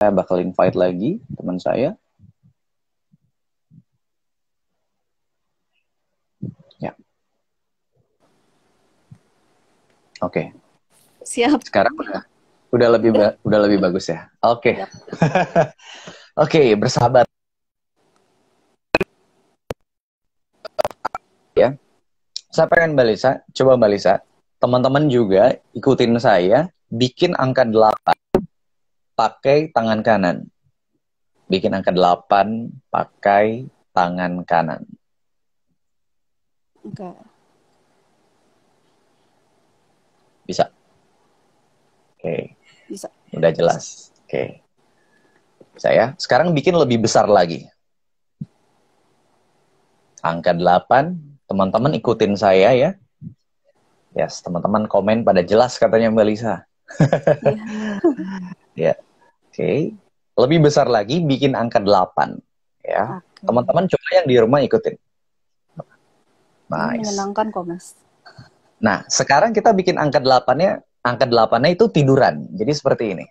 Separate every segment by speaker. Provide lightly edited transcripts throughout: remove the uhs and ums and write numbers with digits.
Speaker 1: Saya bakal invite lagi teman saya. Ya. Oke.
Speaker 2: Siap.
Speaker 1: Sekarang udah lebih bagus ya. Oke.
Speaker 2: Siap.
Speaker 1: Oke, bersahabat ya. Saya pengen Mbak Lisa, coba Mbak Lisa, teman-teman juga ikutin saya bikin angka 8 pakai tangan kanan. Bikin angka 8 pakai tangan kanan.
Speaker 2: Oke.
Speaker 1: Bisa? Oke.
Speaker 2: Bisa.
Speaker 1: Udah jelas. Oke. Saya sekarang bikin lebih besar lagi. Angka 8, teman-teman ikutin saya ya. Yes, teman-teman komen pada jelas katanya Mbak Lisa.
Speaker 2: Iya.
Speaker 1: Ya. Oke. Lebih besar lagi bikin angka 8 ya.
Speaker 2: Oke.
Speaker 1: Teman-teman coba yang di rumah ikutin.
Speaker 2: Ini
Speaker 1: Nice.
Speaker 2: menyenangkan kok, Mas.
Speaker 1: Nah, sekarang kita bikin angka 8-nya itu tiduran. Jadi seperti ini.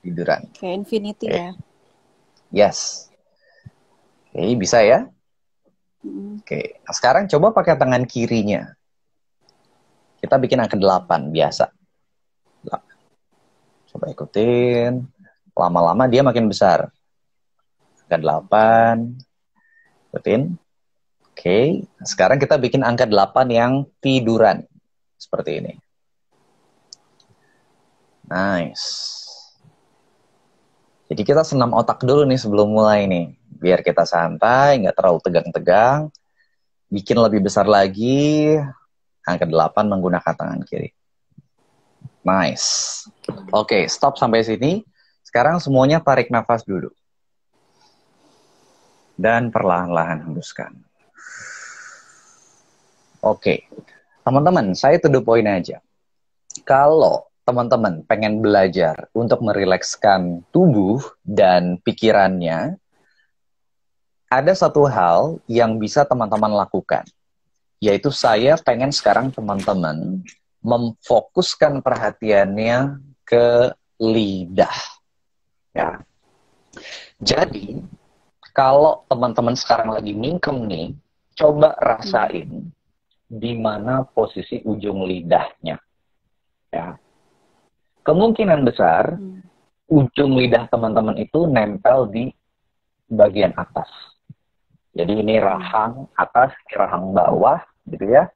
Speaker 1: Tiduran.
Speaker 2: Kayak infinity
Speaker 1: Oke.
Speaker 2: ya.
Speaker 1: Yes. Oke, bisa ya? Oke. Nah, sekarang coba pakai tangan kirinya. Kita bikin angka 8 biasa. Coba ikutin. Lama-lama dia makin besar. Angka 8. Ikutin. Oke. Nah, sekarang kita bikin angka 8 yang tiduran. Seperti ini. Nice. Jadi kita senam otak dulu nih sebelum mulai nih. Biar kita santai, nggak terlalu tegang-tegang. Bikin lebih besar lagi. Angka 8 menggunakan tangan kiri. Nice. Oke, stop sampai sini. Sekarang semuanya tarik nafas dulu. Dan perlahan-lahan hembuskan. Oke. Teman-teman, saya to the point aja. Kalau teman-teman pengen belajar untuk merilekskan tubuh dan pikirannya, ada satu hal yang bisa teman-teman lakukan. Yaitu saya pengen sekarang teman-teman memfokuskan perhatiannya ke lidah. Ya. Jadi, kalau teman-teman sekarang lagi mingkem nih, coba rasain di mana posisi ujung lidahnya. Ya. Kemungkinan besar, ujung lidah teman-teman itu nempel di bagian atas. Jadi ini rahang atas, ini rahang bawah, gitu ya.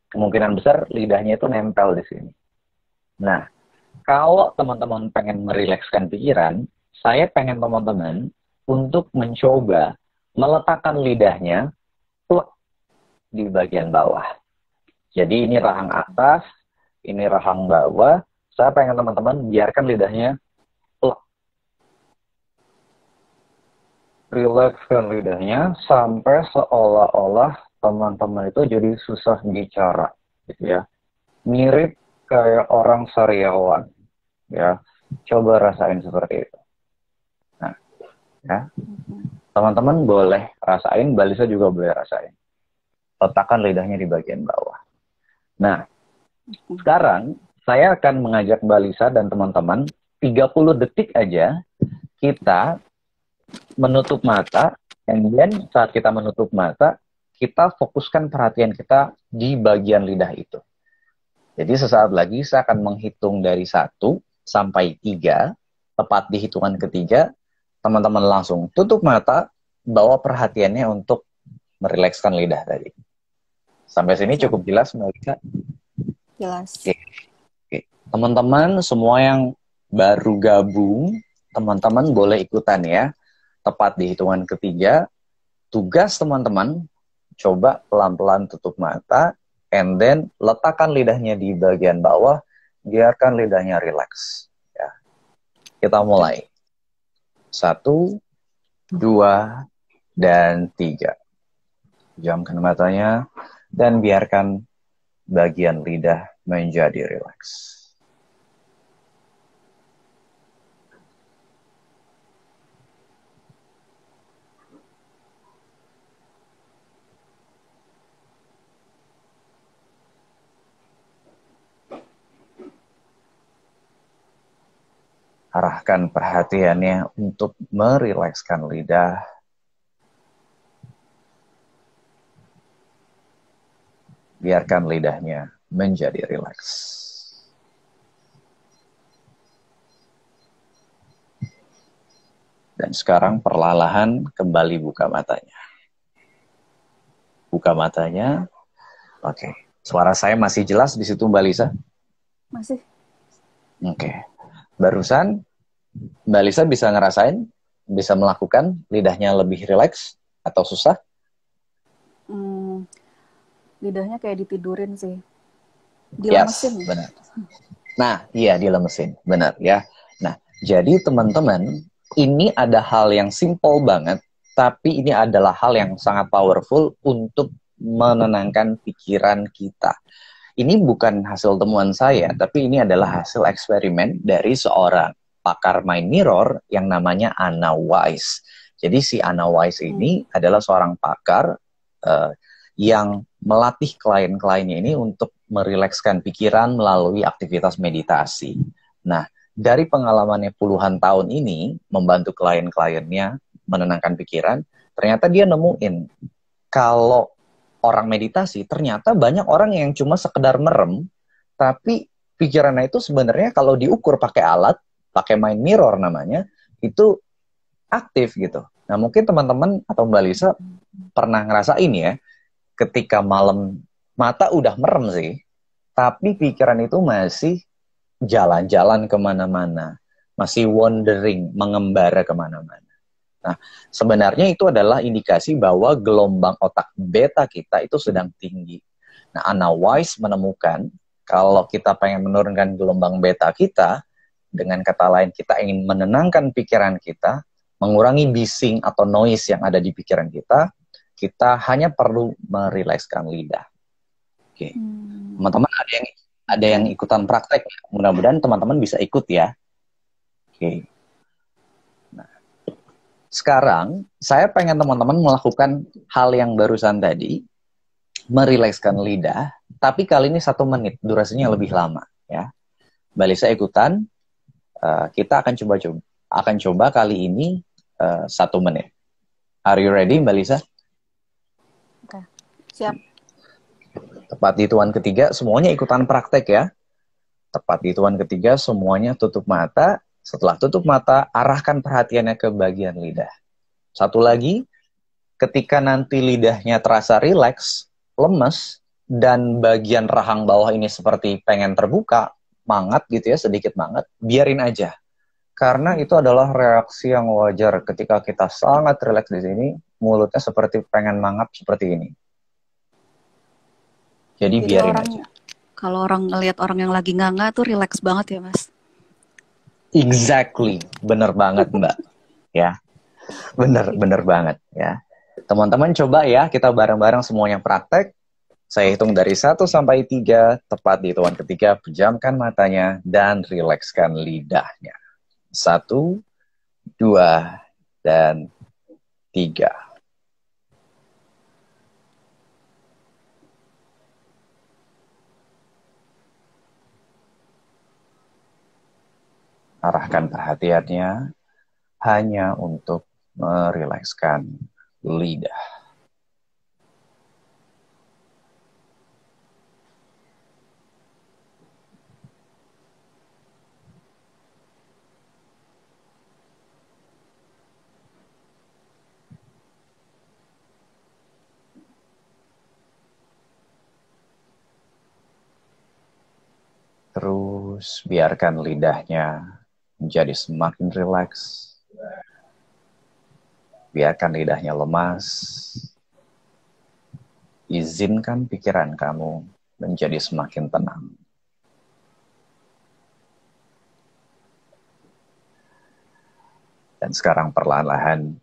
Speaker 1: Kemungkinan besar lidahnya itu nempel di sini. Nah, kalau teman-teman pengen merilekskan pikiran, saya pengen teman-teman untuk mencoba meletakkan lidahnya di bagian bawah. Jadi ini rahang atas, ini rahang bawah. Saya pengen teman-teman biarkan lidahnya rilekskan lidahnya sampai seolah-olah teman-teman itu jadi susah bicara, gitu ya. Mirip kayak orang sariawan, ya. Coba rasain seperti itu. Nah, ya. Teman-teman boleh rasain, Mbak Lisa juga boleh rasain. Letakkan lidahnya di bagian bawah. Nah, sekarang saya akan mengajak Mbak Lisa dan teman-teman 30 detik aja kita menutup mata, and then saat kita menutup mata, kita fokuskan perhatian kita di bagian lidah itu. Jadi sesaat lagi saya akan menghitung dari 1 sampai 3, tepat di hitungan ketiga, teman-teman langsung tutup mata, bawa perhatiannya untuk merilekskan lidah tadi. Sampai sini cukup jelas, Mbak Lisa?
Speaker 2: Jelas.
Speaker 1: Oke. Teman-teman semua yang baru gabung, teman-teman boleh ikutan ya. Tepat di hitungan ketiga, tugas teman-teman coba pelan-pelan tutup mata, and then letakkan lidahnya di bagian bawah, biarkan lidahnya rileks. Ya. Kita mulai. 1, 2, dan 3. Pejamkan matanya, dan biarkan bagian lidah menjadi rileks. Arahkan perhatiannya untuk merilekskan lidah. Biarkan lidahnya menjadi rileks. Dan sekarang perlahan kembali buka matanya. Buka matanya. Oke. Suara saya masih jelas di situ, Mbak Lisa?
Speaker 2: Masih.
Speaker 1: Oke. Barusan Mbak Lisa bisa ngerasain, bisa melakukan lidahnya lebih rileks atau susah?
Speaker 2: Lidahnya kayak ditidurin sih.
Speaker 1: Yes,
Speaker 2: Dilemesin.
Speaker 1: benar. Nah, iya dilemesin, benar ya. Nah, jadi teman-teman, ini ada hal yang simple banget, tapi ini adalah hal yang sangat powerful untuk menenangkan pikiran kita. Ini bukan hasil temuan saya, tapi ini adalah hasil eksperimen dari seorang pakar mind mirror yang namanya Anna Weiss. Jadi si Anna Weiss ini adalah seorang pakar yang melatih klien-kliennya ini untuk merilekskan pikiran melalui aktivitas meditasi. Nah, dari pengalamannya puluhan tahun ini membantu klien-kliennya menenangkan pikiran, ternyata dia nemuin kalau orang meditasi ternyata banyak orang yang cuma sekedar merem, tapi pikirannya itu sebenarnya kalau diukur pakai alat, pakai mind mirror namanya, itu aktif gitu. Nah, mungkin teman-teman atau Mbak Lisa pernah ngerasain ya, ketika malam mata udah merem sih, tapi pikiran itu masih jalan-jalan kemana-mana, masih wandering, mengembara kemana-mana. Nah, sebenarnya itu adalah indikasi bahwa gelombang otak beta kita itu sedang tinggi. Nah, Anna Weiss menemukan kalau kita pengen menurunkan gelombang beta kita, dengan kata lain kita ingin menenangkan pikiran kita, mengurangi bising atau noise yang ada di pikiran kita hanya perlu merilekskan lidah. Oke. Teman-teman ada yang ikutan praktek. Mudah-mudahan teman-teman bisa ikut ya. Oke. Nah, sekarang saya pengen teman-teman melakukan hal yang barusan tadi, merilekskan lidah, tapi kali ini 1 menit, durasinya lebih lama ya. Mbak Lisa ikutan. Kita akan coba kali ini 1 menit. Are you ready, Mbak Lisa?
Speaker 2: Oke, siap.
Speaker 1: Tepat di hitungan ketiga, semuanya ikutan praktek ya. Tepat di hitungan ketiga, semuanya tutup mata. Setelah tutup mata, arahkan perhatiannya ke bagian lidah. 1 lagi, ketika nanti lidahnya terasa rileks, lemes, dan bagian rahang bawah ini seperti pengen terbuka, mangat gitu ya, sedikit mangat, biarin aja. Karena itu adalah reaksi yang wajar ketika kita sangat rileks di sini, mulutnya seperti pengen mangap seperti ini. Jadi biarin aja.
Speaker 2: Kalau orang ngelihat orang yang lagi nganga tuh rileks banget ya, Mas?
Speaker 1: Exactly. Bener banget, Mbak. Ya. Bener banget ya. Teman-teman coba ya, kita bareng-bareng semuanya praktek. Saya hitung dari 1 sampai 3, tepat di hitungan ketiga, pejamkan matanya dan rilekskan lidahnya. 1, 2, dan 3. Arahkan perhatiannya hanya untuk merilekskan lidah. Terus biarkan lidahnya menjadi semakin rileks. Biarkan lidahnya lemas. Izinkan pikiran kamu menjadi semakin tenang. Dan sekarang perlahan-lahan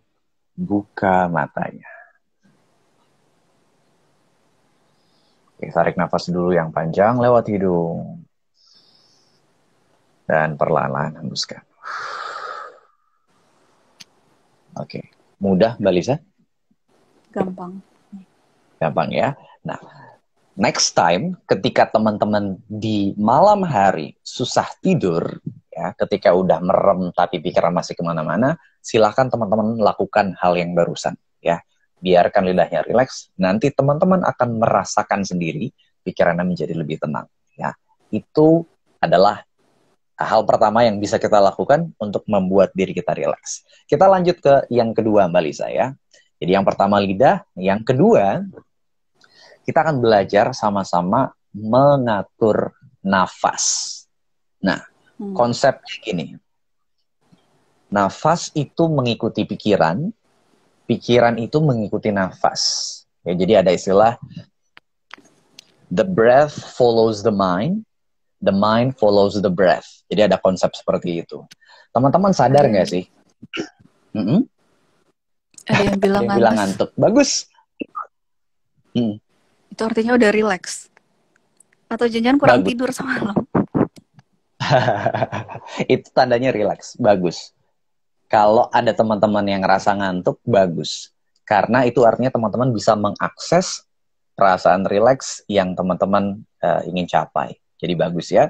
Speaker 1: buka matanya. Oke, tarik nafas dulu yang panjang lewat hidung. Dan perlahan-lahan hembuskan. Oke, mudah Mbak Lisa?
Speaker 2: Gampang.
Speaker 1: Gampang ya. Nah, next time ketika teman-teman di malam hari susah tidur, ya, ya, ketika udah merem tapi pikiran masih kemana-mana, silakan teman-teman lakukan hal yang barusan ya. Biarkan lidahnya rileks, nanti teman-teman akan merasakan sendiri pikirannya menjadi lebih tenang ya. Itu adalah hal pertama yang bisa kita lakukan untuk membuat diri kita rileks. Kita lanjut ke yang kedua, Mbak Lisa ya. Jadi yang pertama lidah, yang kedua kita akan belajar sama-sama mengatur nafas. Nah, konsepnya gini. Nafas itu mengikuti pikiran, pikiran itu mengikuti nafas. Ya, jadi ada istilah the breath follows the mind follows the breath. Jadi ada konsep seperti itu. Teman-teman sadar nggak sih?
Speaker 2: Ada yang bilang
Speaker 1: ngantuk. Bagus.
Speaker 2: Itu artinya udah relax. Atau jangan kurang tidur semalam.
Speaker 1: Itu tandanya relax. Bagus. Kalau ada teman-teman yang ngerasa ngantuk, bagus. Karena itu artinya teman-teman bisa mengakses perasaan relax yang teman-teman ingin capai. Jadi bagus ya.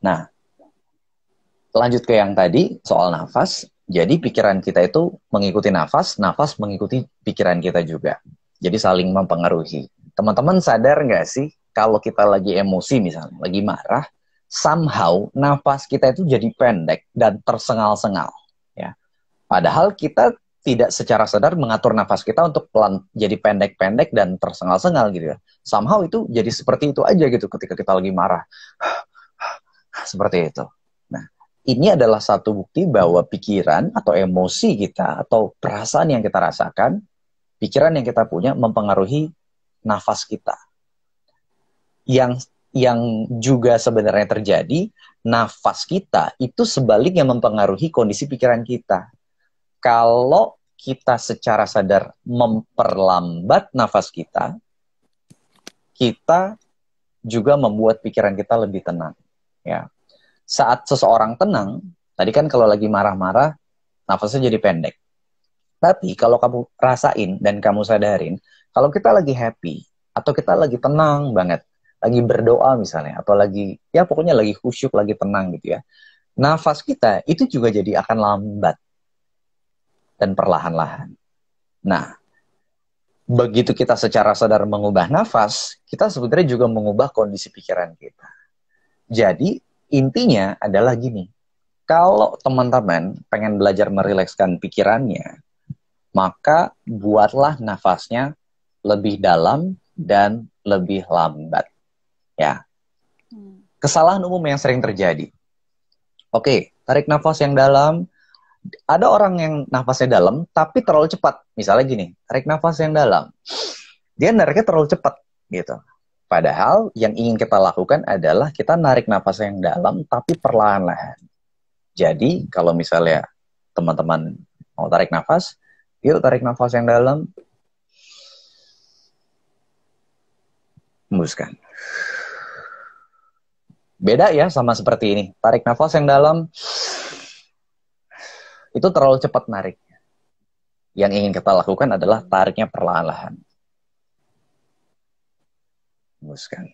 Speaker 1: Nah, lanjut ke yang tadi, soal nafas. Jadi pikiran kita itu mengikuti nafas, nafas mengikuti pikiran kita juga. Jadi saling mempengaruhi. Teman-teman sadar nggak sih, kalau kita lagi emosi misalnya, lagi marah, somehow nafas kita itu jadi pendek dan tersengal-sengal. Ya. Padahal kita tidak secara sadar mengatur nafas kita untuk pelan, jadi pendek-pendek dan tersengal-sengal gitu ya. Somehow itu jadi seperti itu aja gitu ketika kita lagi marah. Seperti itu. Nah, ini adalah satu bukti bahwa pikiran atau emosi kita atau perasaan yang kita rasakan, pikiran yang kita punya mempengaruhi nafas kita. Yang juga sebenarnya terjadi, nafas kita itu sebaliknya mempengaruhi kondisi pikiran kita. Kalau kita secara sadar memperlambat nafas kita juga membuat pikiran kita lebih tenang. Ya. Saat seseorang tenang, tadi kan kalau lagi marah-marah, nafasnya jadi pendek. Tapi kalau kamu rasain dan kamu sadarin, kalau kita lagi happy, atau kita lagi tenang banget, lagi berdoa misalnya, atau lagi, ya pokoknya lagi khusyuk, lagi tenang gitu ya, nafas kita itu juga jadi akan lambat dan perlahan-lahan. Nah, begitu kita secara sadar mengubah nafas, kita sebenarnya juga mengubah kondisi pikiran kita. Jadi, intinya adalah gini, kalau teman-teman pengen belajar merilekskan pikirannya, maka buatlah nafasnya lebih dalam dan lebih lambat. Ya. Kesalahan umum yang sering terjadi. Oke, tarik nafas yang dalam. Ada orang yang nafasnya dalam, tapi terlalu cepat. Misalnya gini, tarik nafas yang dalam. Dia nariknya terlalu cepat, gitu. Padahal yang ingin kita lakukan adalah kita narik nafas yang dalam tapi perlahan-lahan. Jadi kalau misalnya teman-teman mau tarik nafas, yuk tarik nafas yang dalam. Hembuskan. Beda ya sama seperti ini. Tarik nafas yang dalam, itu terlalu cepat nariknya. Yang ingin kita lakukan adalah tariknya perlahan-lahan. Hembuskan.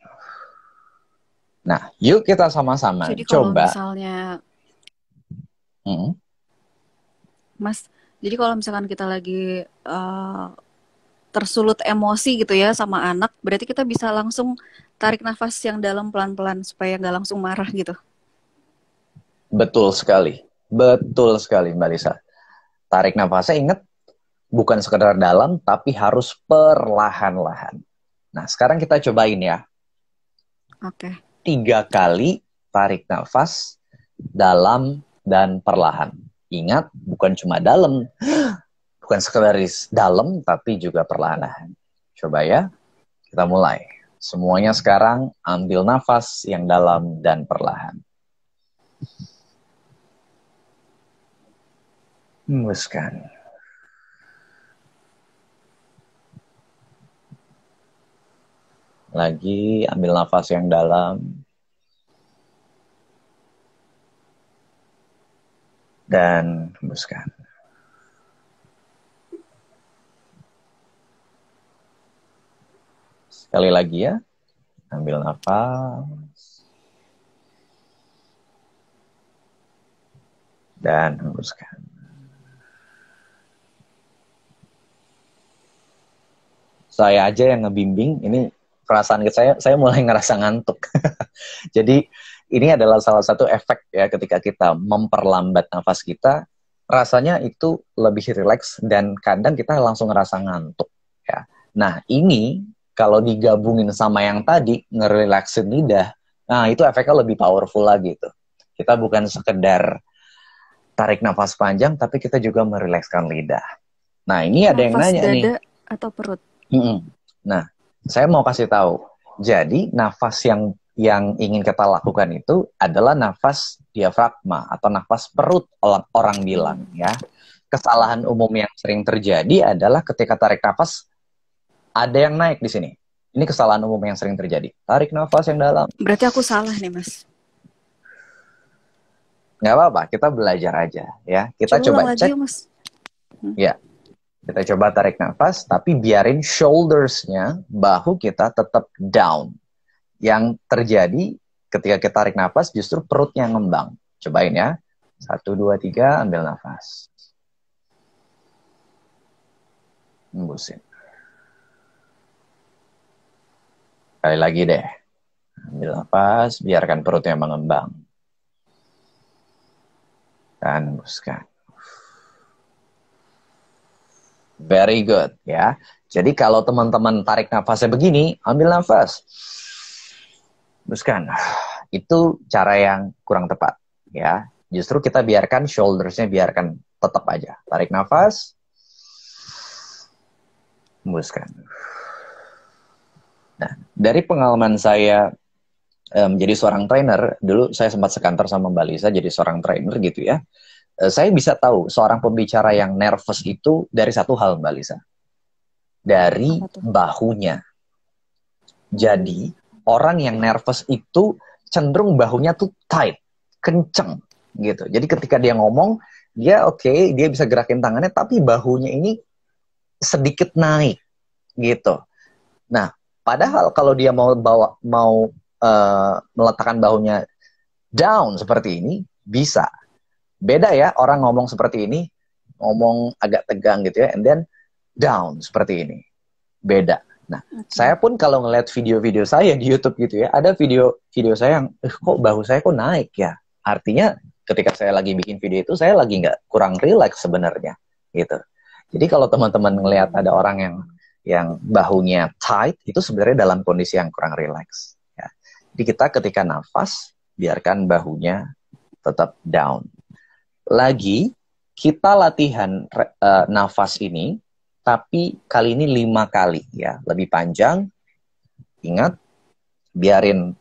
Speaker 1: Nah, yuk kita sama-sama
Speaker 2: jadi kalau
Speaker 1: coba.
Speaker 2: Misalnya, Mas, jadi kalau misalkan kita lagi tersulut emosi gitu ya sama anak, berarti kita bisa langsung tarik nafas yang dalam pelan-pelan supaya nggak langsung marah gitu.
Speaker 1: Betul sekali, Mbak Lisa. Tarik nafasnya, ingat, bukan sekedar dalam, tapi harus perlahan-lahan. Nah, sekarang kita cobain ya.
Speaker 2: Oke.
Speaker 1: 3 kali tarik nafas dalam dan perlahan. Ingat, bukan cuma dalam, bukan sekedar dalam, tapi juga perlahan-lahan. Coba ya, kita mulai. Semuanya sekarang ambil nafas yang dalam dan perlahan. Hembuskan. Lagi ambil nafas yang dalam. Dan hembuskan. Sekali lagi ya. Ambil nafas. Dan hembuskan. Saya aja yang ngebimbing, ini perasaan saya mulai ngerasa ngantuk. Jadi ini adalah salah satu efek ya ketika kita memperlambat nafas kita, rasanya itu lebih rileks dan kadang kita langsung ngerasa ngantuk ya. Nah, ini kalau digabungin sama yang tadi ngerileksin lidah, nah itu efeknya lebih powerful lagi tuh. Kita bukan sekedar tarik nafas panjang, tapi kita juga merilekskan lidah. Nah, ini ada yang
Speaker 2: Nafas
Speaker 1: nanya nih.
Speaker 2: dada atau perut?
Speaker 1: Nah, saya mau kasih tahu. Jadi, nafas yang ingin kita lakukan itu adalah nafas diafragma atau nafas perut, orang bilang ya. Kesalahan umum yang sering terjadi adalah ketika tarik nafas ada yang naik di sini. Ini kesalahan umum yang sering terjadi. Tarik nafas yang dalam.
Speaker 2: Berarti aku salah nih, Mas.
Speaker 1: Nggak apa-apa, kita belajar aja ya. Kita coba
Speaker 2: ulang
Speaker 1: cek.
Speaker 2: lagi, Mas.
Speaker 1: Ya, kita coba tarik nafas, tapi biarin shoulders-nya, bahu kita tetap down. Yang terjadi ketika kita tarik nafas justru perutnya ngembang. Cobain ya. 1, 2, 3, ambil nafas. Hembusin. Sekali lagi deh. Ambil nafas, biarkan perutnya mengembang. Dan hembuskan. Very good ya. Jadi kalau teman-teman tarik nafasnya begini, ambil nafas. Hembuskan. Itu cara yang kurang tepat ya. Justru kita biarkan shoulders-nya biarkan tetap aja. Tarik nafas. Hembuskan. Nah, dari pengalaman saya menjadi seorang trainer, dulu saya sempat sekantor sama Mbak Lisa jadi seorang trainer gitu ya. Saya bisa tahu seorang pembicara yang nervous itu dari satu hal, Mbak Lisa. Dari bahunya. Jadi, orang yang nervous itu cenderung bahunya tuh tight, kenceng gitu. Jadi ketika dia ngomong, dia oke, dia bisa gerakin tangannya, tapi bahunya ini sedikit naik gitu. Nah, padahal kalau dia mau meletakkan bahunya down seperti ini, bisa. Beda ya, orang ngomong seperti ini, ngomong agak tegang gitu ya, and then down seperti ini. Beda. Nah, saya pun kalau ngeliat video-video saya di YouTube gitu ya, ada video saya yang, kok bahu saya kok naik ya? Artinya ketika saya lagi bikin video itu, saya lagi nggak kurang relax sebenarnya, gitu. Jadi kalau teman-teman ngelihat ada orang yang bahunya tight, itu sebenarnya dalam kondisi yang kurang relax. Ya. Jadi kita ketika nafas, biarkan bahunya tetap down. Lagi, kita latihan nafas ini, tapi kali ini 5 kali ya, lebih panjang. Ingat, biarin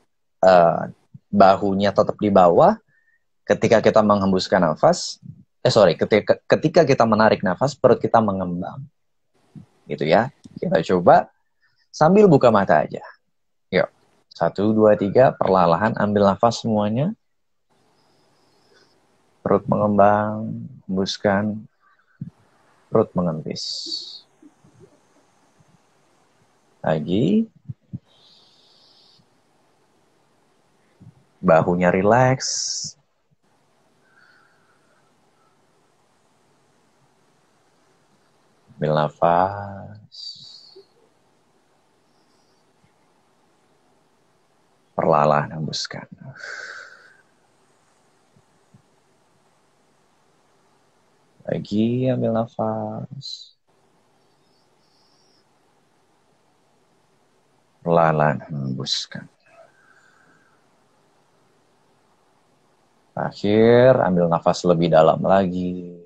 Speaker 1: bahunya tetap di bawah. Ketika kita menghembuskan nafas, ketika kita menarik nafas, perut kita mengembang. Gitu ya. Kita coba sambil buka mata aja. Yuk. 1, 2, 3, perlahan ambil nafas semuanya. Perut mengembang, hembuskan, perut mengempis. Lagi. Bahunya rileks. Ambil nafas. Perlahan hembuskan. Lagi ambil nafas. Perlahan hembuskan. Akhir, ambil nafas lebih dalam lagi.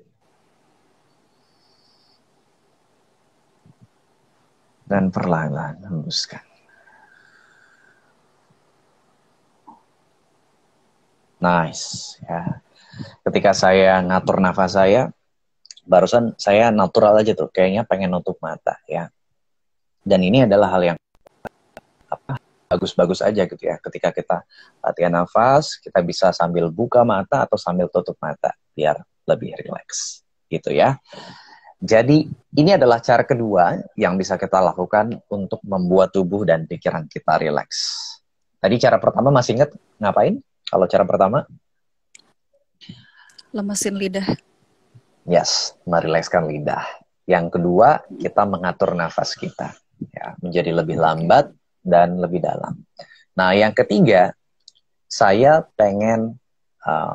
Speaker 1: Dan perlahan hembuskan. Nice. Ya. Ketika saya ngatur nafas saya, barusan saya natural aja tuh, kayaknya pengen nutup mata ya. Dan ini adalah hal yang bagus-bagus aja gitu ya. Ketika kita latihan nafas, kita bisa sambil buka mata atau sambil tutup mata biar lebih rileks gitu ya. Jadi ini adalah cara kedua yang bisa kita lakukan untuk membuat tubuh dan pikiran kita rileks. Tadi cara pertama masih ingat ngapain? Kalau cara pertama?
Speaker 2: Lemesin lidah.
Speaker 1: Yes, merilekskan lidah. Yang kedua, kita mengatur nafas kita, ya, menjadi lebih lambat dan lebih dalam. Nah, yang ketiga, saya pengen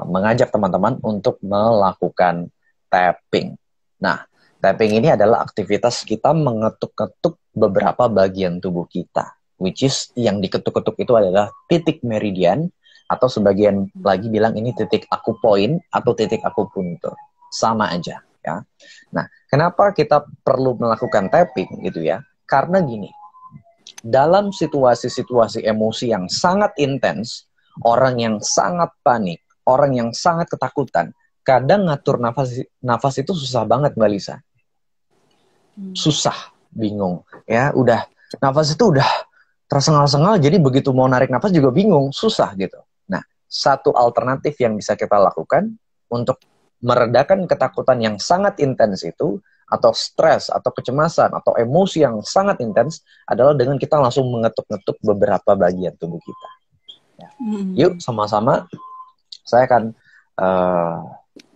Speaker 1: mengajak teman-teman untuk melakukan tapping. Nah, tapping ini adalah aktivitas kita mengetuk-ketuk beberapa bagian tubuh kita, which is yang diketuk-ketuk itu adalah titik meridian, atau sebagian lagi bilang ini titik akupoin atau titik akupuntur. Sama aja, ya. Nah, kenapa kita perlu melakukan tapping gitu ya? Karena gini, dalam situasi-situasi emosi yang sangat intens, orang yang sangat panik, orang yang sangat ketakutan, kadang ngatur nafas itu susah banget, Mbak Lisa. Susah, bingung. Ya, udah nafas itu udah tersengal-sengal, jadi begitu mau narik nafas juga bingung, susah gitu. Nah, satu alternatif yang bisa kita lakukan untuk meredakan ketakutan yang sangat intens itu, atau stres, atau kecemasan, atau emosi yang sangat intens, adalah dengan kita langsung mengetuk-ngetuk beberapa bagian tubuh kita. Ya. Yuk, sama-sama saya akan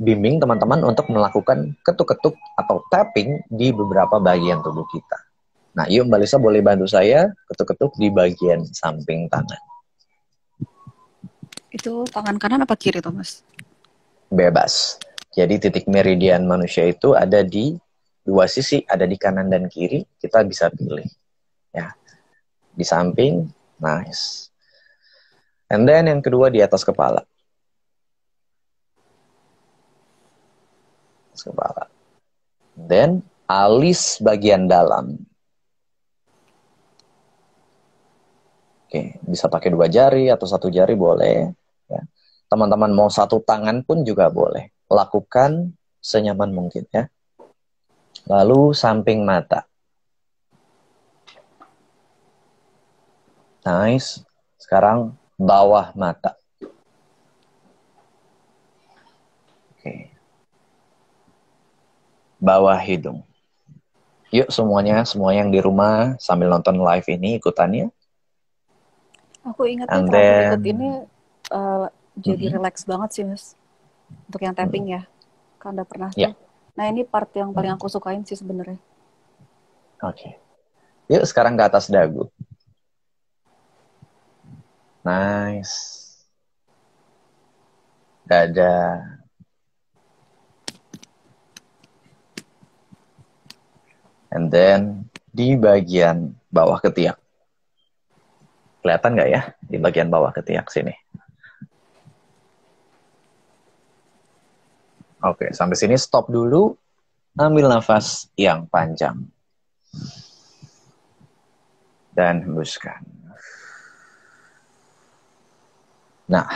Speaker 1: bimbing teman-teman untuk melakukan ketuk-ketuk atau tapping di beberapa bagian tubuh kita. Nah, yuk Mbak Lisa boleh bantu saya ketuk-ketuk di bagian samping tangan.
Speaker 2: Itu tangan kanan apa kiri, Thomas?
Speaker 1: Bebas. Jadi titik meridian manusia itu ada di dua sisi, ada di kanan dan kiri, kita bisa pilih. Ya. Di samping, nice. And then yang kedua di atas kepala. Atas kepala. Then alis bagian dalam. Oke, bisa pakai 2 jari atau 1 jari boleh. Ya. Teman-teman mau 1 tangan pun juga boleh. Lakukan senyaman mungkin ya. Lalu samping mata. Nice. Sekarang bawah mata. Oke. Bawah hidung. Yuk semuanya yang di rumah sambil nonton live ini ikutannya.
Speaker 2: Aku ingatnya terakhir ikut ini jadi relax banget sih, Mas. Untuk yang tapping ya. Kan udah pernah tuh. Nah, ini part yang paling aku sukain sih sebenarnya.
Speaker 1: Oke. Yuk sekarang ke atas dagu. Nice. Dada. And then di bagian bawah ketiak. Kelihatan nggak ya di bagian bawah ketiak sini? Oke, sampai sini stop dulu. Ambil nafas yang panjang. Dan hembuskan. Nah,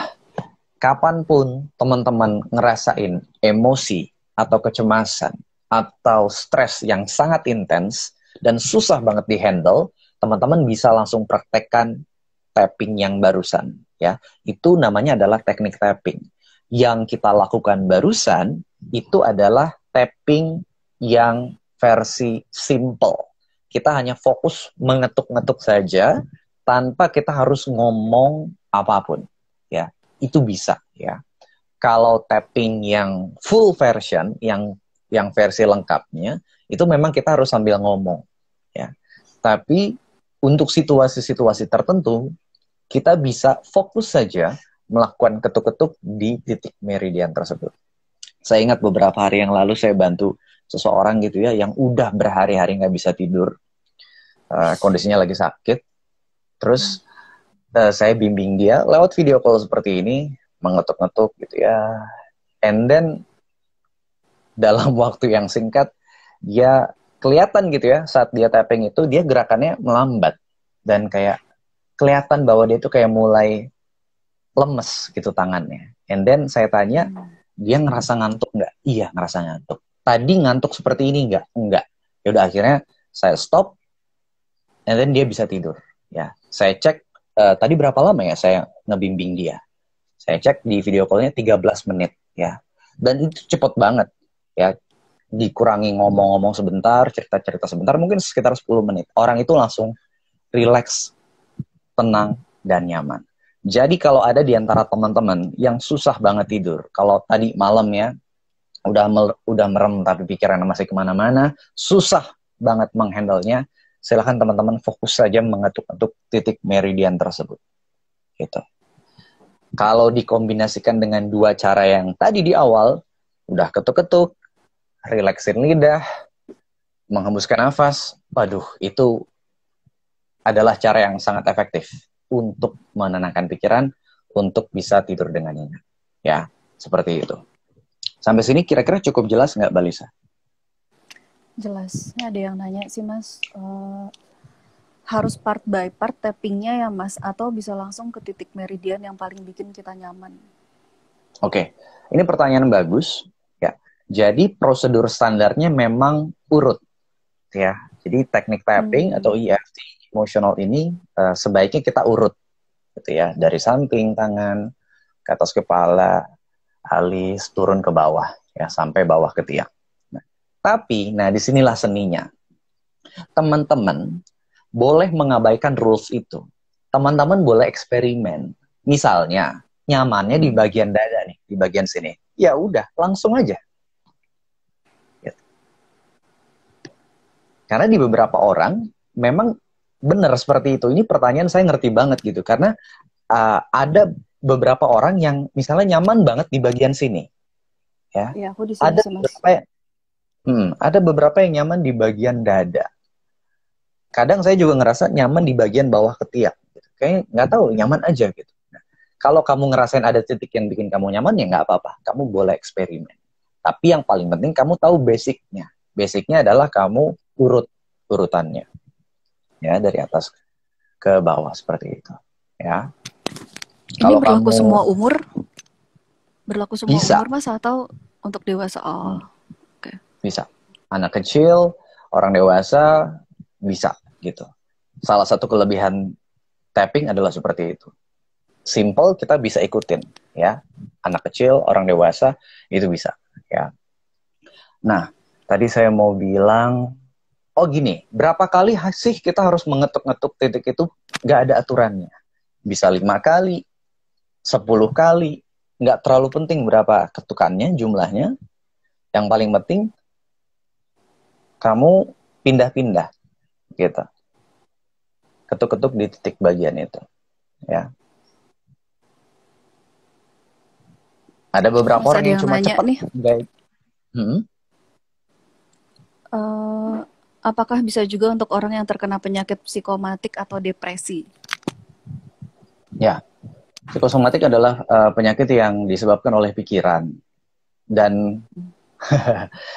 Speaker 1: kapanpun teman-teman ngerasain emosi atau kecemasan atau stres yang sangat intens dan susah banget dihandle, teman-teman bisa langsung praktekkan tapping yang barusan. Ya, itu namanya adalah teknik tapping. Yang kita lakukan barusan itu adalah tapping yang versi simple. Kita hanya fokus mengetuk-ngetuk saja tanpa kita harus ngomong apapun. Ya, itu bisa ya. Kalau tapping yang full version, yang versi lengkapnya, itu memang kita harus sambil ngomong. Ya. Tapi untuk situasi-situasi tertentu, kita bisa fokus saja melakukan ketuk-ketuk di titik meridian tersebut. Saya ingat beberapa hari yang lalu saya bantu seseorang gitu ya, yang udah berhari-hari nggak bisa tidur, kondisinya lagi sakit, terus saya bimbing dia lewat video call seperti ini, mengetuk-ngetuk gitu ya, and then dalam waktu yang singkat dia kelihatan gitu ya, saat dia tapping itu dia gerakannya melambat dan kayak kelihatan bahwa dia tuh kayak mulai lemes gitu tangannya. And then saya tanya, dia ngerasa ngantuk nggak? Iya, ngerasa ngantuk. Tadi ngantuk seperti ini nggak? Enggak. Yaudah akhirnya saya stop, and then dia bisa tidur. Ya, saya cek tadi berapa lama ya saya ngebimbing dia. Saya cek di video call-nya 13 menit ya. Dan itu cepet banget ya. Dikurangi ngomong-ngomong sebentar, cerita-cerita sebentar, mungkin sekitar 10 menit. Orang itu langsung relax, tenang, dan nyaman. Jadi kalau ada di antara teman-teman yang susah banget tidur, kalau tadi malam ya, udah merem tapi pikirannya masih kemana-mana, susah banget menghandlenya, silakan teman-teman fokus saja mengetuk-ketuk titik meridian tersebut. Gitu. Kalau dikombinasikan dengan dua cara yang tadi di awal, udah ketuk-ketuk, relaksin lidah, menghembuskan nafas, waduh, itu adalah cara yang sangat efektif untuk menenangkan pikiran, untuk bisa tidur dengan nyenyak. Ya, seperti itu. Sampai sini kira-kira cukup jelas nggak, Mbak Lisa?
Speaker 2: Jelas. Ini ada yang nanya sih, Mas. Harus part by part tappingnya ya, Mas? Atau bisa langsung ke titik meridian yang paling bikin kita nyaman?
Speaker 1: Oke. Ini pertanyaan bagus. Ya. Jadi prosedur standarnya memang urut. Ya. Jadi teknik tapping atau EFT, emotional ini sebaiknya kita urut. Gitu ya. Dari samping tangan, ke atas kepala, alis, turun ke bawah. Ya, sampai bawah ke tiang. Tapi, disinilah seninya. Teman-teman boleh mengabaikan rules itu. Teman-teman boleh eksperimen. Misalnya, nyamannya di bagian dada nih, di bagian sini. Ya udah, langsung aja. Gitu. Karena di beberapa orang, memang benar seperti itu. Ini pertanyaan saya ngerti banget gitu. Karena ada beberapa orang yang misalnya nyaman banget di bagian sini. Ya,
Speaker 2: aku di sini sih, Mas.
Speaker 1: Ada beberapa yang nyaman di bagian dada. Kadang saya juga ngerasa nyaman di bagian bawah ketiak. Gitu. Kayaknya nggak tahu, nyaman aja gitu. Nah, kalau kamu ngerasain ada titik yang bikin kamu nyaman, ya nggak apa-apa. Kamu boleh eksperimen. Tapi yang paling penting kamu tahu basicnya. Basicnya adalah kamu urutannya. Ya, dari atas ke bawah seperti itu. Ya.
Speaker 2: Ini kalau berlaku semua umur? Berlaku semua umur, Mas, atau untuk dewasa? Okay.
Speaker 1: Bisa. Anak kecil, orang dewasa, bisa gitu. Salah satu kelebihan tapping adalah seperti itu. Simple, kita bisa ikutin ya. Anak kecil, orang dewasa itu bisa ya. Nah, tadi saya mau bilang, gini, berapa kali sih kita harus mengetuk-ngetuk titik itu? Gak ada aturannya. Bisa 5 kali, 10 kali, nggak terlalu penting berapa ketukannya, jumlahnya. Yang paling penting kamu pindah-pindah gitu. Ketuk-ketuk di titik bagian itu. Ya. Ada beberapa orang yang cuma cepat nih.
Speaker 2: Apakah bisa juga untuk orang yang terkena penyakit psikomatik atau depresi?
Speaker 1: Ya, psikosomatik adalah penyakit yang disebabkan oleh pikiran. Dan